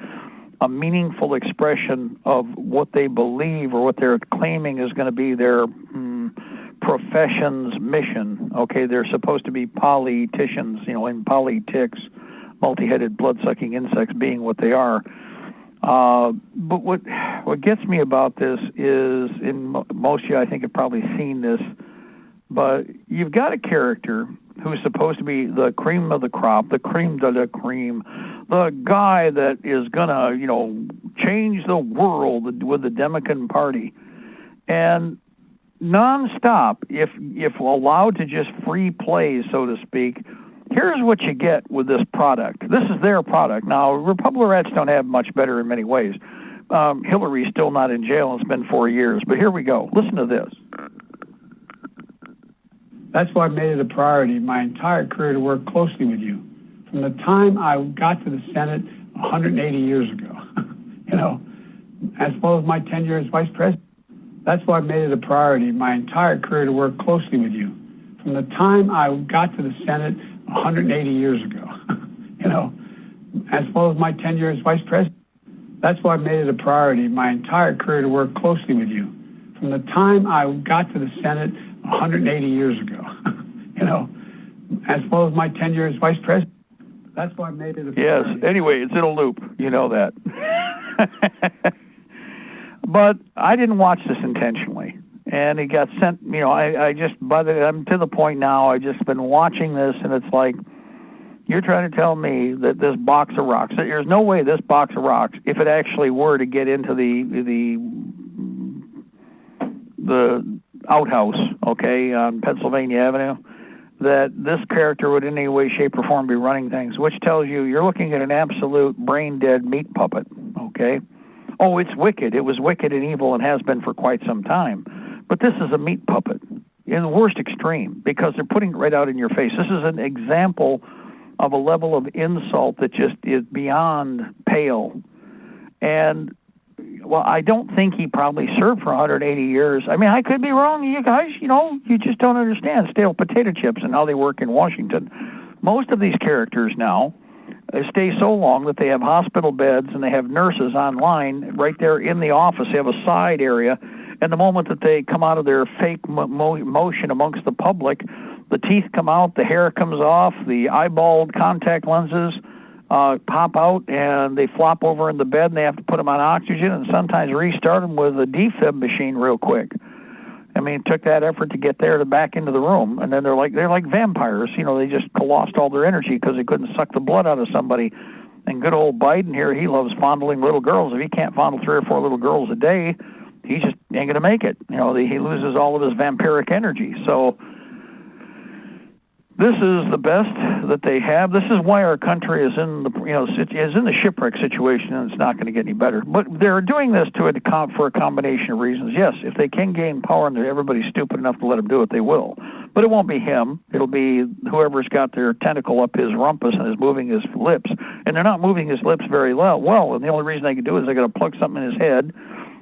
a meaningful expression of what they believe or what they're claiming is going to be their profession's mission. Okay, they're supposed to be politicians, in politics, multi-headed blood-sucking insects being what they are. But what gets me about this is, most of you I think have probably seen this, but you've got a character who's supposed to be the cream of the crop, the creme de la creme, the guy that is gonna, change the world with the Democrat Party, and nonstop, if allowed to just free play, so to speak. Here's what you get with this product. This is their product. Now, Republicans don't have much better in many ways. Hillary's still not in jail. It's been 4 years. But here we go. Listen to this. That's why I made it a priority my entire career to work closely with you. From the time I got to the Senate 180 years ago, as well as my tenure as vice president. That's why I made it a priority my entire career to work closely with you. From the time I got to the Senate 180 years ago, as well as my tenure as vice president. That's why I made it a priority my entire career to work closely with you. From the time I got to the Senate 180 years ago, as well as my tenure as vice president. That's why I made it a priority. Yes, anyway, it's in a loop. You know that. But I didn't watch this intentionally. And it got sent, I'm to the point now, I've just been watching this, and it's like, you're trying to tell me that this box of rocks, there's no way this box of rocks, if it actually were to get into the outhouse, okay, on Pennsylvania Avenue, that this character would in any way, shape, or form be running things, which tells you you're looking at an absolute brain-dead meat puppet, okay? Oh, it's wicked. It was wicked and evil and has been for quite some time. But this is a meat puppet in the worst extreme, because they're putting it right out in your face. This is an example of a level of insult that just is beyond pale. And, well, I don't think he probably served for 180 years. I mean, I could be wrong. You guys, you just don't understand stale potato chips and how they work in Washington. Most of these characters now stay so long that they have hospital beds and they have nurses online right there in the office. They have a side area. And the moment that they come out of their fake motion amongst the public, the teeth come out, the hair comes off, the eyeballed contact lenses pop out, and they flop over in the bed, and they have to put them on oxygen and sometimes restart them with a defib machine real quick. I mean, it took that effort to get there to back into the room, and then they're like vampires. They just lost all their energy because they couldn't suck the blood out of somebody. And good old Biden here, he loves fondling little girls. If he can't fondle 3 or 4 little girls a day, he just ain't going to make it. He loses all of his vampiric energy. So this is the best that they have. This is why our country is in the shipwreck situation, and it's not going to get any better. But they're doing this for a combination of reasons. Yes, if they can gain power and everybody's stupid enough to let them do it, they will. But it won't be him. It'll be whoever's got their tentacle up his rumpus and is moving his lips. And they're not moving his lips very well. And the only reason they can do it is they got to plug something in his head.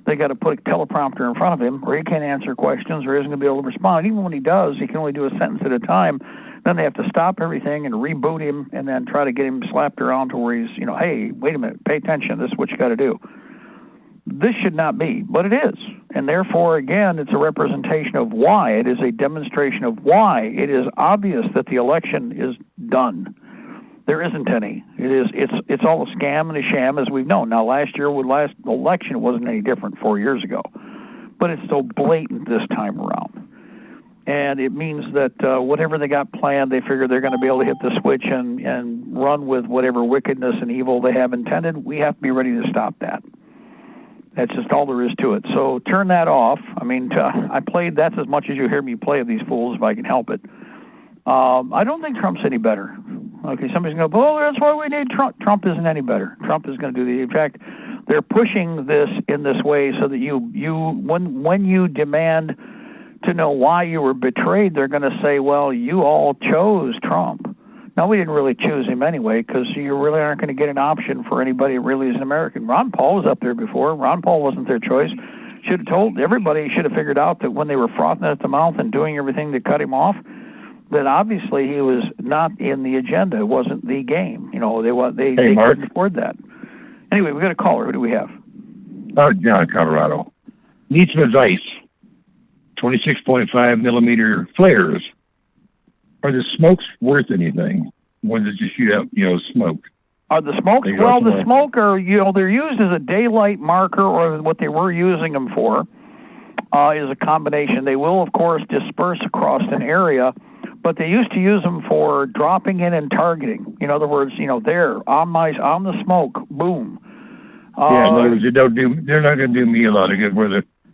They got to put a teleprompter in front of him, or he can't answer questions, or he isn't going to be able to respond. Even when he does, he can only do a sentence at a time. Then they have to stop everything and reboot him, and then try to get him slapped around to where he's, hey, wait a minute, pay attention. This is what you got to do. This should not be, but it is. And therefore, again, it's a representation of why. It is a demonstration of why it is obvious that the election is done. There isn't any. It's all a scam and a sham, as we've known. Now, last election, it wasn't any different 4 years ago. But it's so blatant this time around. And it means that whatever they got planned, they figure they're going to be able to hit the switch and run with whatever wickedness and evil they have intended. We have to be ready to stop that. That's just all there is to it. So turn that off. I mean, that's as much as you hear me play of these fools if I can help it. I don't think Trump's any better. Okay, somebody's going to go, oh, that's why we need Trump. Trump isn't any better. Trump is going to do in fact, they're pushing this in this way so that when you demand to know why you were betrayed, they're going to say, well, you all chose Trump. Now, we didn't really choose him anyway, because you really aren't going to get an option for anybody who really is an American. Ron Paul was up there before. Ron Paul wasn't their choice. Should have told everybody, should have figured out that when they were frothing at the mouth and doing everything to cut him off, that obviously he was not in the agenda. It wasn't the game. You know, they couldn't afford that. Anyway, we got a caller. Who do we have? John, Colorado. Need some advice. 26.5 millimeter flares. Are the smokes worth anything? Ones that just shoot out, smoke. Are the smokes? Well, the smoke are, they're used as a daylight marker, or what they were using them for is a combination. They will, of course, disperse across an area, but they used to use them for dropping in and targeting. In other words, there on the smoke, boom. In other words, they're not going to do me a lot of good. Where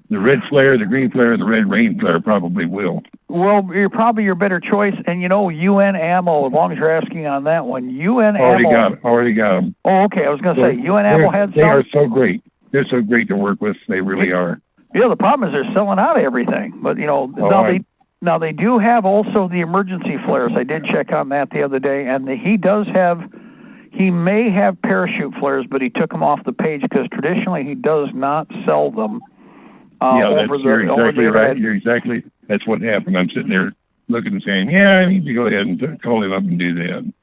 the red flare, the green flare, the red rain flare probably will. Well, you're probably your better choice, and UN ammo. As long as you're asking on that one, UN already ammo. Already got them. Oh, okay. I was going to say UN ammo had some. They are so great. They're so great to work with. They really are. Yeah, the problem is they're selling out of everything. But now they do have also the emergency flares. I did check on that the other day, and he may have parachute flares, but he took them off the page because traditionally he does not sell them. You're exactly right. That's what happened. I'm sitting there looking and saying, I need to go ahead and call him up and do that.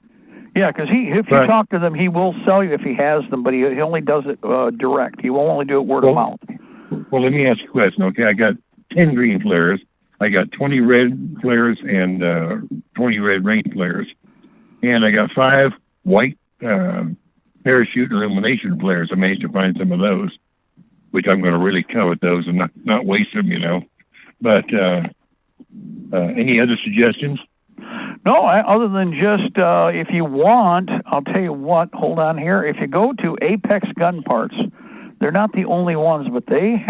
Yeah, because if you talk to them, he will sell you if he has them, but he only does it direct. He won't only do it word of mouth. Well, let me ask you a question, okay? I got 10 green flares. I got 20 red flares and 20 red rain flares. And I got 5 white parachute illumination flares. I managed to find some of those, which I'm going to really covet those and not waste them, But any other suggestions? No, other than just if you want, I'll tell you what, hold on here. If you go to Apex Gun Parts, they're not the only ones, but they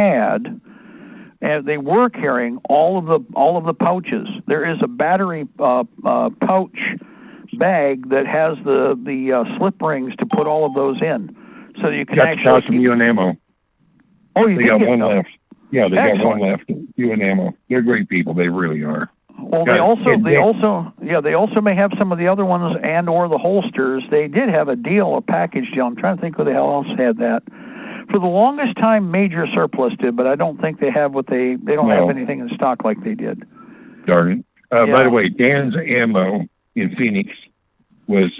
they were carrying all of the pouches. There is a battery pouch bag that has the slip rings to put all of those in, so you can actually some UN ammo. Oh, you they got one them. left. Yeah, they Excellent. got one left. UN ammo. They're great people. They really are. Well, they also may have some of the other ones or the holsters. They did have a package deal. I'm trying to think who the hell else had that. For the longest time, Major Surplus did, but I don't think they have they don't have anything in stock like they did. Darn it. By the way, Dan's Ammo in Phoenix was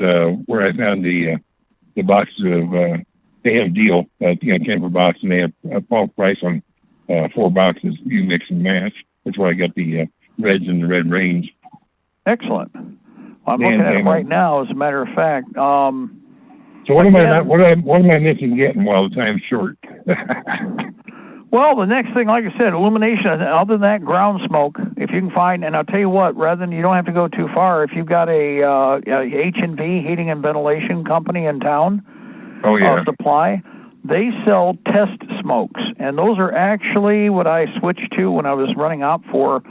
where I found the boxes of. They had a deal, 10 per box, and they had a bulk price on 4 boxes. You mix and match. That's why I got the reds and the red range. Excellent. Well, I'm looking at it right now. As a matter of fact. So what am I missing getting while the time's short? Well, the next thing, like I said, illumination. Other than that, ground smoke. If you can find, and I'll tell you what, you don't have to go too far. If you've got a H&V heating and ventilation company in town. Oh, yeah. Supply, they sell test smokes, and those are actually what I switched to when I was running out for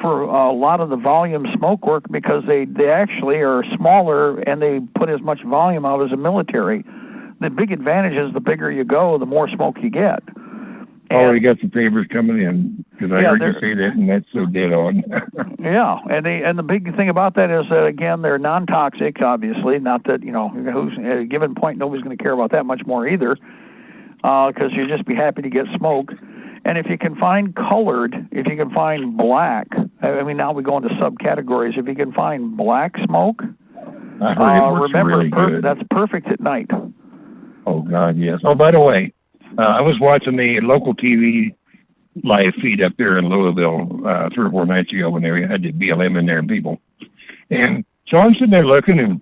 a lot of the volume smoke work, because they actually are smaller and they put as much volume out as a military. The big advantage is the bigger you go, the more smoke you get. Already got some favors coming in, because I heard you say that, and that's so dead on. Yeah, and the big thing about that is that, again, they're non-toxic, obviously. Not that, who's at a given point, nobody's going to care about that much more either, because you'd just be happy to get smoke. And if you can find colored, if you can find black, now we go into subcategories. If you can find black smoke, I heard it works remember, really good. That's perfect at night. Oh, God, yes. Oh, by the way, I was watching the local TV live feed up there in Louisville 3 or 4 nights ago when they had the BLM in there and people. And so I'm sitting there looking, and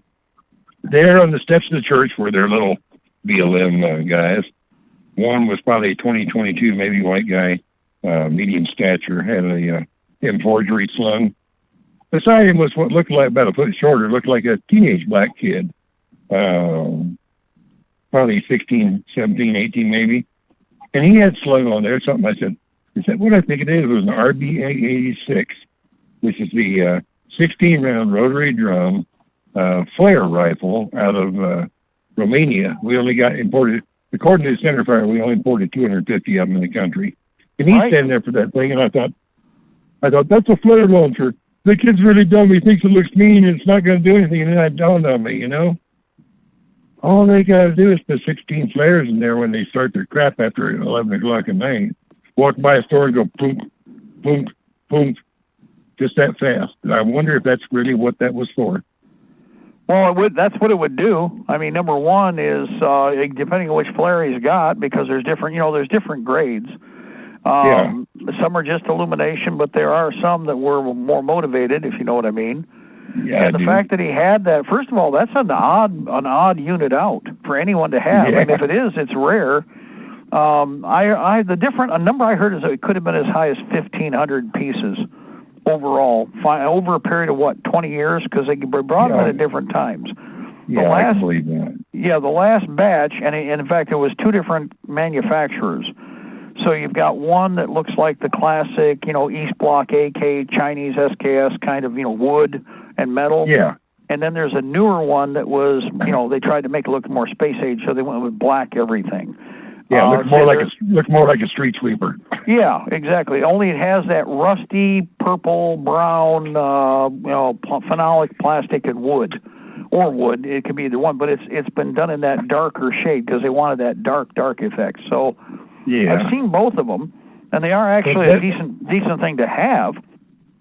there on the steps of the church were their little BLM guys. One was probably 22, maybe white guy, medium stature, had a M4 slung. Beside him was what looked like about a foot shorter, looked like a teenage black kid. Probably 16, 17, 18 maybe. And he had slung on there something. I said, is that what I think it is? It was an RBA-86, which is the 16-round rotary drum flare rifle out of Romania. We only got imported, according to the centerfire, we only imported 250 of them in the country. And he's standing there for that thing, and I thought, I thought, that's a flare launcher. The kid's really dumb. He thinks it looks mean and it's not going to do anything. And then it dawned on me, all they got to do is put 16 flares in there when they start their crap after 11 o'clock at night. Walk by a store and go, boom, boom, boom, just that fast. And I wonder if that's really what that was for. Well, that's what it would do. I mean, number one is depending on which flare he's got, because there's different grades. Some are just illumination, but there are some that were more motivated, if you know what I mean. Yeah, and the fact that he had that, first of all, that's an odd unit out for anyone to have. Yeah. I mean, if it is, it's rare. A number I heard is that it could have been as high as 1,500 pieces overall, over a period of 20 years, because they brought them at different times. Yeah, I can believe that. Yeah, the last batch, and in fact, it was two different manufacturers. So you've got one that looks like the classic, East Block AK, Chinese SKS kind of, wood and metal. Yeah. And then there's a newer one that was, they tried to make it look more space age, so they went with black everything. Yeah, look more like a street sweeper. Yeah, exactly. Only it has that rusty purple, brown, phenolic plastic and wood, or wood. It could be either one, but it's been done in that darker shade because they wanted that dark effect. So yeah, I've seen both of them, and they are actually a decent thing to have.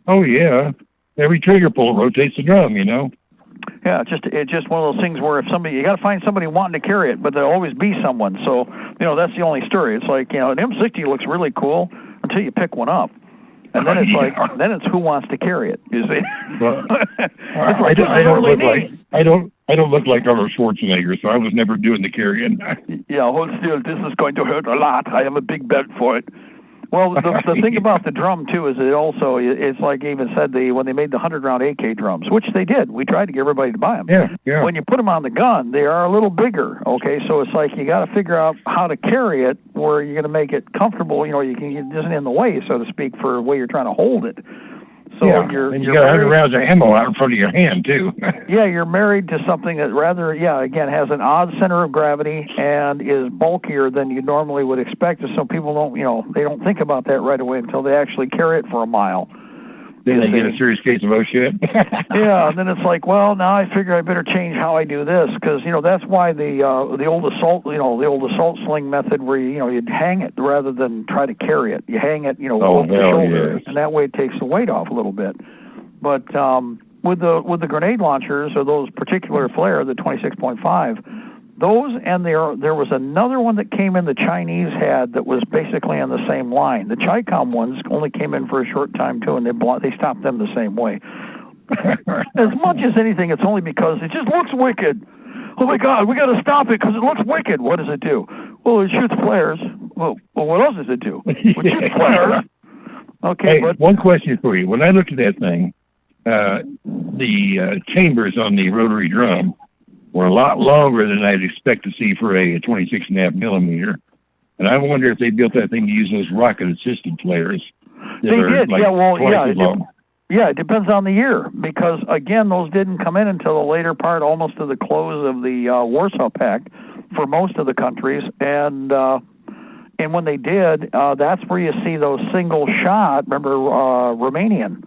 Oh yeah, every trigger pull rotates the drum, Yeah, it's just one of those things where if you got to find somebody wanting to carry it, but there'll always be someone. So that's the only story. It's like an M60 looks really cool until you pick one up, and then it's then it's who wants to carry it. You see? Well, I don't look like Arnold Schwarzenegger, so I was never doing the carrying. Yeah, hold still. This is going to hurt a lot. I have a big belt for it. Well, the thing about the drum, too, is it's like even said, when they made the 100-round AK drums, which they did. We tried to get everybody to buy them. Yeah. When you put them on the gun, they are a little bigger, okay? So it's like you got to figure out how to carry it where you're going to make it comfortable, it isn't in the way, so to speak, for the way you're trying to hold it. So and you got 100 rounds of ammo out in front of your hand, too. Yeah, you're married to something that again, has an odd center of gravity and is bulkier than you normally would expect. So people they don't think about that right away until they actually carry it for a mile. Then they get a serious case of, oh, shit. Yeah, and then it's like, well, now I figure I better change how I do this, because, that's why the old assault sling method where, you'd hang it rather than try to carry it. You hang it, over the shoulder, yes. and that way it takes the weight off a little bit. But with the grenade launchers, or those particular flare, the 26.5, those, and there was another one that came in the Chinese had that was basically on the same line. The Chi-Com ones only came in for a short time too, and they stopped them the same way. As much as anything, it's only because it just looks wicked. Oh my God, we got to stop it because it looks wicked. What does it do? Well, it shoots flares. Well, what else does it do? It shoots flares. Okay, hey, but one question for you. When I looked at that thing, the chambers on the rotary drum were a lot longer than I'd expect to see for a 26.5 millimeter. And I wonder if they built that thing to use those rocket-assisted flares. They did. Long. Yeah, it depends on the year, because, again, those didn't come in until the later part, almost to the close of the Warsaw Pact for most of the countries. And when they did, that's where you see those single-shot, remember, Romanian.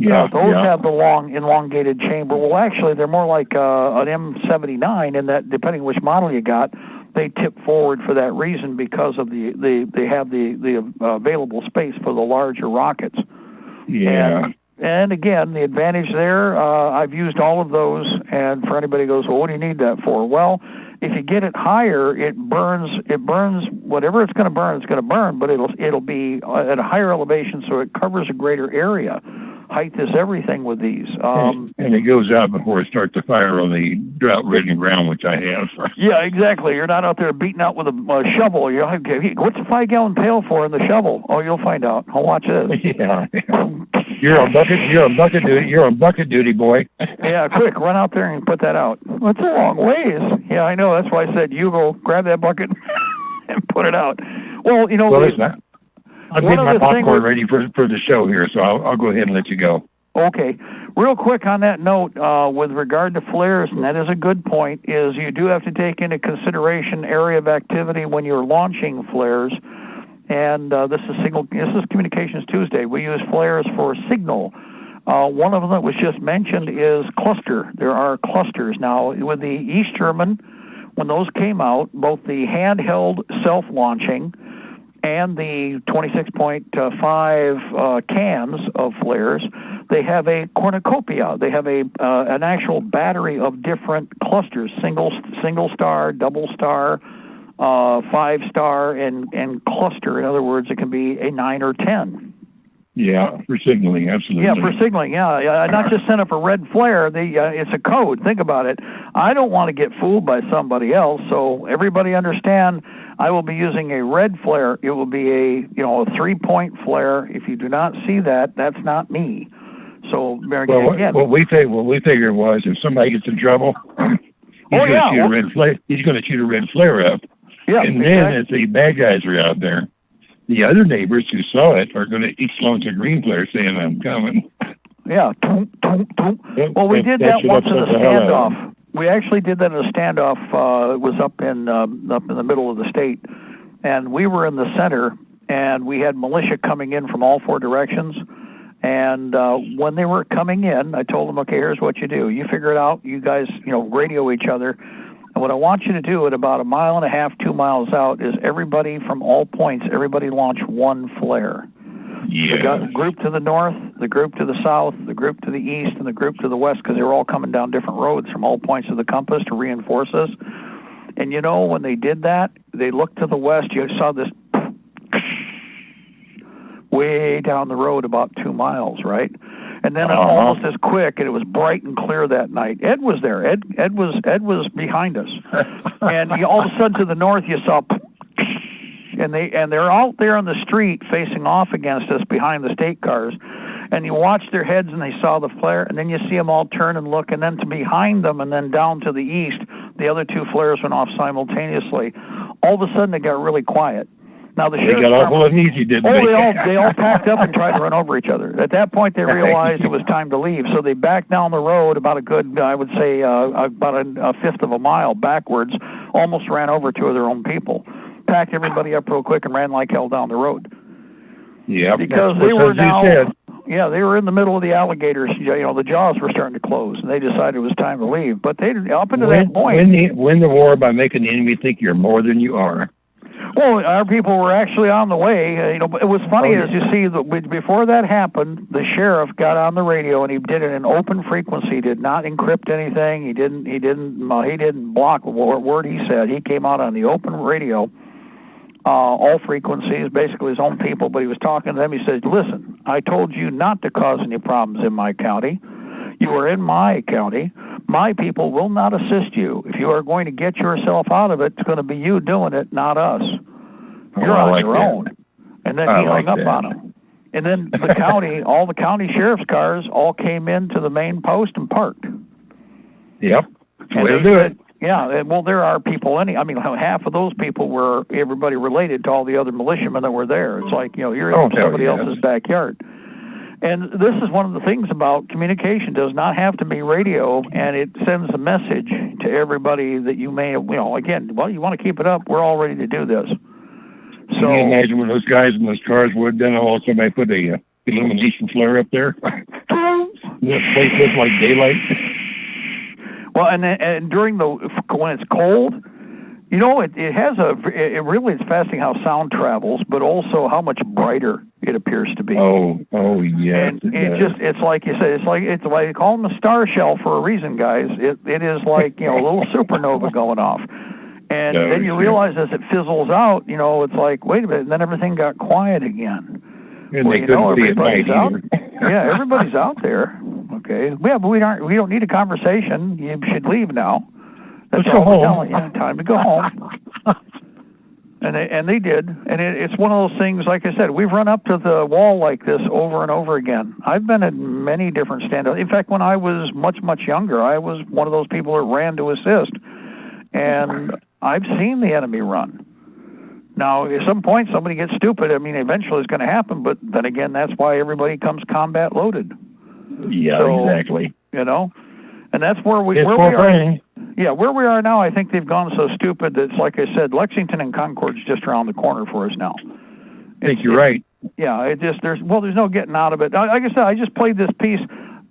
Those have the long, elongated chamber. Well, actually, they're more like an M79 in that, depending which model you got, they tip forward for that reason, because of they have the available space for the larger rockets. Yeah. And again, the advantage there, I've used all of those, and for anybody who goes, well, what do you need that for? Well, if you get it higher, it burns whatever it's going to burn, but it'll be at a higher elevation, so it covers a greater area. Height is everything with these. And it goes out before it starts to fire on the drought-ridden ground, which I have. Yeah, exactly. You're not out there beating out with a shovel. You're like, what's a 5-gallon pail for in the shovel? Oh, you'll find out. I'll watch this. Yeah. You're on bucket duty, boy. Yeah, quick, run out there and put that out. Well, it's a long ways. Yeah, I know. That's why I said you go grab that bucket and put it out. Well, it's not. I'm getting my popcorn ready for the show here, so I'll go ahead and let you go. Okay. Real quick on that note, with regard to flares, and that is a good point, is you do have to take into consideration area of activity when you're launching flares. and this is Communications Tuesday. We use flares for signal. One of them that was just mentioned is cluster. There are clusters. Now, with the East German, when those came out, both the handheld self-launching and the 26.5 cans of flares, they have a cornucopia. They have an actual battery of different clusters: single star, double star, 5-star, and cluster. In other words, it can be a 9 or 10. Yeah, for signaling, absolutely. Yeah, for signaling, yeah. Not just send up a red flare. It's a code. Think about it. I don't want to get fooled by somebody else, so everybody understand I will be using a red flare. It will be a 3-point flare. If you do not see that, that's not me. So, again. What we figured was if somebody gets in trouble, he's going to shoot a red flare up. Yeah, and then if the bad guys are out there, the other neighbors who saw it are going to each launch a green flare saying, "I'm coming." Yeah. Well, we did that once in a standoff. We actually did that in a standoff. It was up in the middle of the state, and we were in the center, and we had militia coming in from all 4 directions. And when they were coming in, I told them, "Okay, here's what you do. You figure it out. You guys, radio each other. And what I want you to do at about 1.5 miles, 2 miles out is everybody from all points, everybody launch 1 flare." Yeah. We got the group to the north, the group to the south, the group to the east, and the group to the west, because they were all coming down different roads from all points of the compass to reinforce us. And when they did that, they looked to the west. You saw this way down the road about 2 miles, right? And then almost as quick, and it was bright and clear that night. Ed was there. Ed was behind us. And all of a sudden to the north, you saw, and they're out there on the street facing off against us behind the state cars. And you watch their heads, and they saw the flare, and then you see them all turn and look, and then to behind them, and then down to the east, the other 2 flares went off simultaneously. All of a sudden, it got really quiet. Now they got awful uneasy, didn't they? They all packed up and tried to run over each other. At that point, they realized it was time to leave, so they backed down the road about a good, I would say, about a fifth of a mile backwards. Almost ran over 2 of their own people. Packed everybody up real quick and ran like hell down the road. Yeah, because they were now. Yeah, they were in the middle of the alligators. The jaws were starting to close, and they decided it was time to leave. But they up until that point, win the war by making the enemy think you're more than you are. Well, our people were actually on the way. It was funny as you see that before that happened, the sheriff got on the radio and he did it in open frequency. He did not encrypt anything. He didn't block what word he said. He came out on the open radio, all frequencies, basically his own people. But he was talking to them. He said, "Listen, I told you not to cause any problems in my county. You are in my county. My people will not assist you. If you are going to get yourself out of it, it's going to be you doing it, not us. You're on your own." And then he hung up on him. And then the county, all the county sheriff's cars all came into the main post and parked. Yep. We'll do it. Yeah, well, there are people, half of those people were everybody related to all the other militiamen that were there. It's like, you're in somebody else's backyard. And this is one of the things about communication. Does not have to be radio, and it sends a message to everybody that you may, you want to keep it up. We're all ready to do this. So, can you imagine when those guys in those cars would then all somebody put a illumination flare up there? This place looks like daylight. Well, and during when it's cold, it really is fascinating how sound travels, but also how much brighter it appears to be. Oh, yeah. And it's like you said, it's like they call them a star shell for a reason, guys. It is like, a little supernova going off. And then you realize as it fizzles out, it's like, wait a minute, and then everything got quiet again. And they couldn't see it right either. Yeah, everybody's out there. Okay. Yeah, but we don't need a conversation. You should leave now. Let's go home. Time to go home. And they did. And it's one of those things, like I said, we've run up to the wall like this over and over again. I've been at many different standouts. In fact, when I was much, much younger, I was one of those people that ran to assist. And I've seen the enemy run. Now, at some point, somebody gets stupid. Eventually it's going to happen. But then again, that's why everybody comes combat loaded. Yeah, exactly. And that's where we are. Yeah, where we are now, I think they've gone so stupid that it's like I said, Lexington and Concord's just around the corner for us now. I think you're right. Yeah, there's no getting out of it. Like I said, I just played this piece.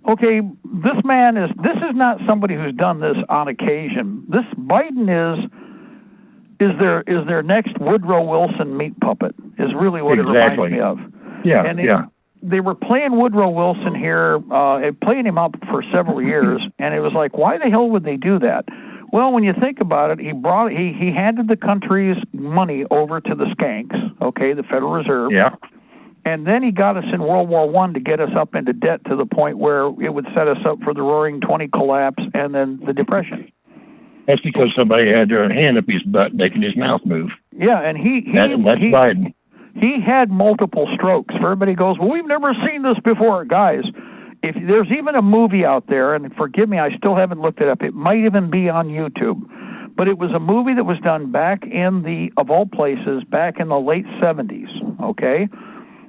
Okay, this is not somebody who's done this on occasion. This Biden is their next Woodrow Wilson meat puppet, is really what it reminds me of. Yeah, and they were playing Woodrow Wilson here, playing him up for several years, and it was like, why the hell would they do that? Well, when you think about it, he handed the country's money over to the skanks, okay, the Federal Reserve. Yeah. And then he got us in World War I to get us up into debt to the point where it would set us up for the Roaring '20 collapse and then the Depression. That's because somebody had their hand up his butt making his mouth move. Yeah, and that's Biden. He had multiple strokes. Everybody goes, well, we've never seen this before. Guys, if there's even a movie out there, and forgive me, I still haven't looked it up. It might even be on YouTube. But it was a movie that was done back of all places, back in the late 70s, okay?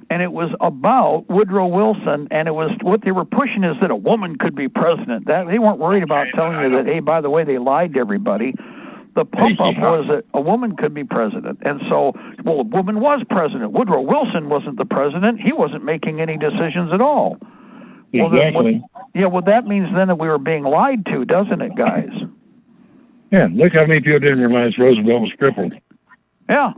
And it was about Woodrow Wilson, and it was what they were pushing is that a woman could be president. That they weren't worried about telling you that, hey, by the way, they lied to everybody. The pump-up was that a woman could be president. And so, well, a woman was president. Woodrow Wilson wasn't the president. He wasn't making any decisions at all. Exactly. Well, that means then that we were being lied to, doesn't it, guys? Yeah, look how many people didn't realize Roosevelt was crippled. Yeah.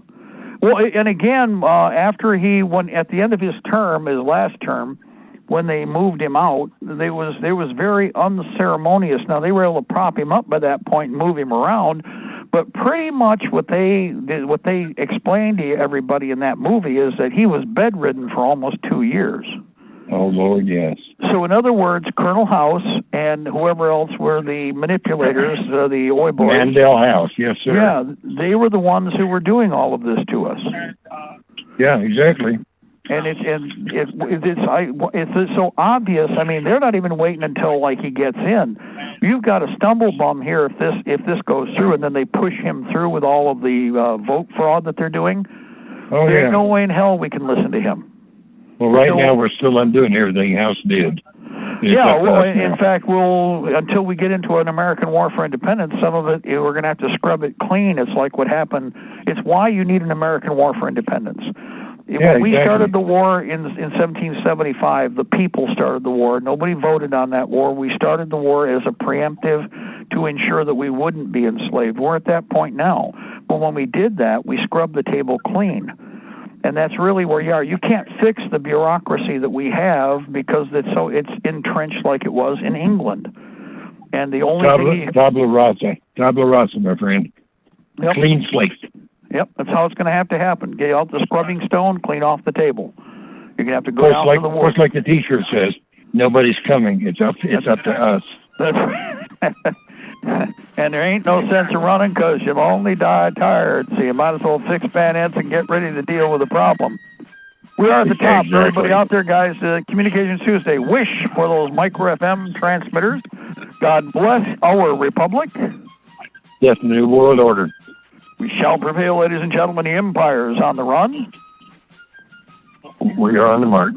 Well, and again, after at the end of his last term, when they moved him out, they was very unceremonious. Now, they were able to prop him up by that point and move him around, but pretty much what they explained to everybody in that movie is that he was bedridden for almost 2 years. Oh, Lord, yes. So, in other words, Colonel House and whoever else were the manipulators, the Oi boys. Mandel House, yes, sir. Yeah, they were the ones who were doing all of this to us. Yeah, exactly. And it's so obvious. I mean, they're not even waiting until like he gets in. You've got a stumble bum here if this goes through, and then they push him through with all of the vote fraud that they're doing. Oh, There's no way in hell we can listen to him. Well, now we're still undoing everything House did. In fact, until we get into an American War for Independence, some of it we're going to have to scrub it clean. It's like what happened. It's why you need an American War for Independence. When we started the war in 1775, the people started the war. Nobody voted on that war. We started the war as a preemptive to ensure that we wouldn't be enslaved. We're at that point now. But when we did that, we scrubbed the table clean. And that's really where you are. You can't fix the bureaucracy that we have because it's entrenched like it was in England. And the only tabula rasa, my friend. Yep. Clean slate. Yep, that's how it's going to have to happen. Get out the scrubbing stone, clean off the table. You're going to have to go out to the war. Of course, like the T-shirt says, nobody's coming. It's up to us. That's right. And there ain't no sense of running because you'll only die tired. So you might as well fix bayonets and get ready to deal with the problem. We are at the top. Exactly. Everybody out there, guys, Communications Tuesday. Wish for those micro FM transmitters. God bless our republic. Yes, the new world order. We shall prevail, ladies and gentlemen. The empire is on the run. We are on the mark.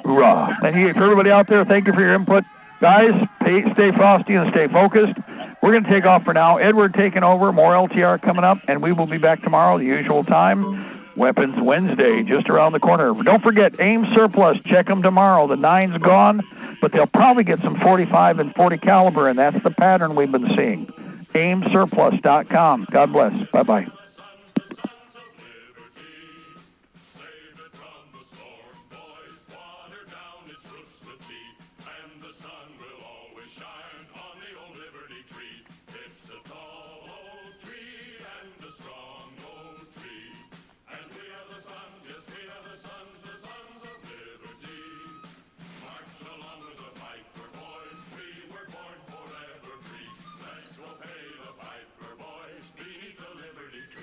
Hoorah. And for everybody out there, thank you for your input. Guys, stay frosty and stay focused. We're going to take off for now. Edward taking over. More LTR coming up, and we will be back tomorrow, the usual time. Weapons Wednesday, just around the corner. Don't forget, AIM surplus. Check them tomorrow. The 9's gone, but they'll probably get some 45 and 40 caliber, and that's the pattern we've been seeing. AIMsurplus.com. God bless. Bye-bye. Beneath the Liberty tree.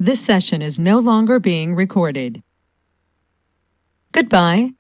This session is no longer being recorded. Goodbye.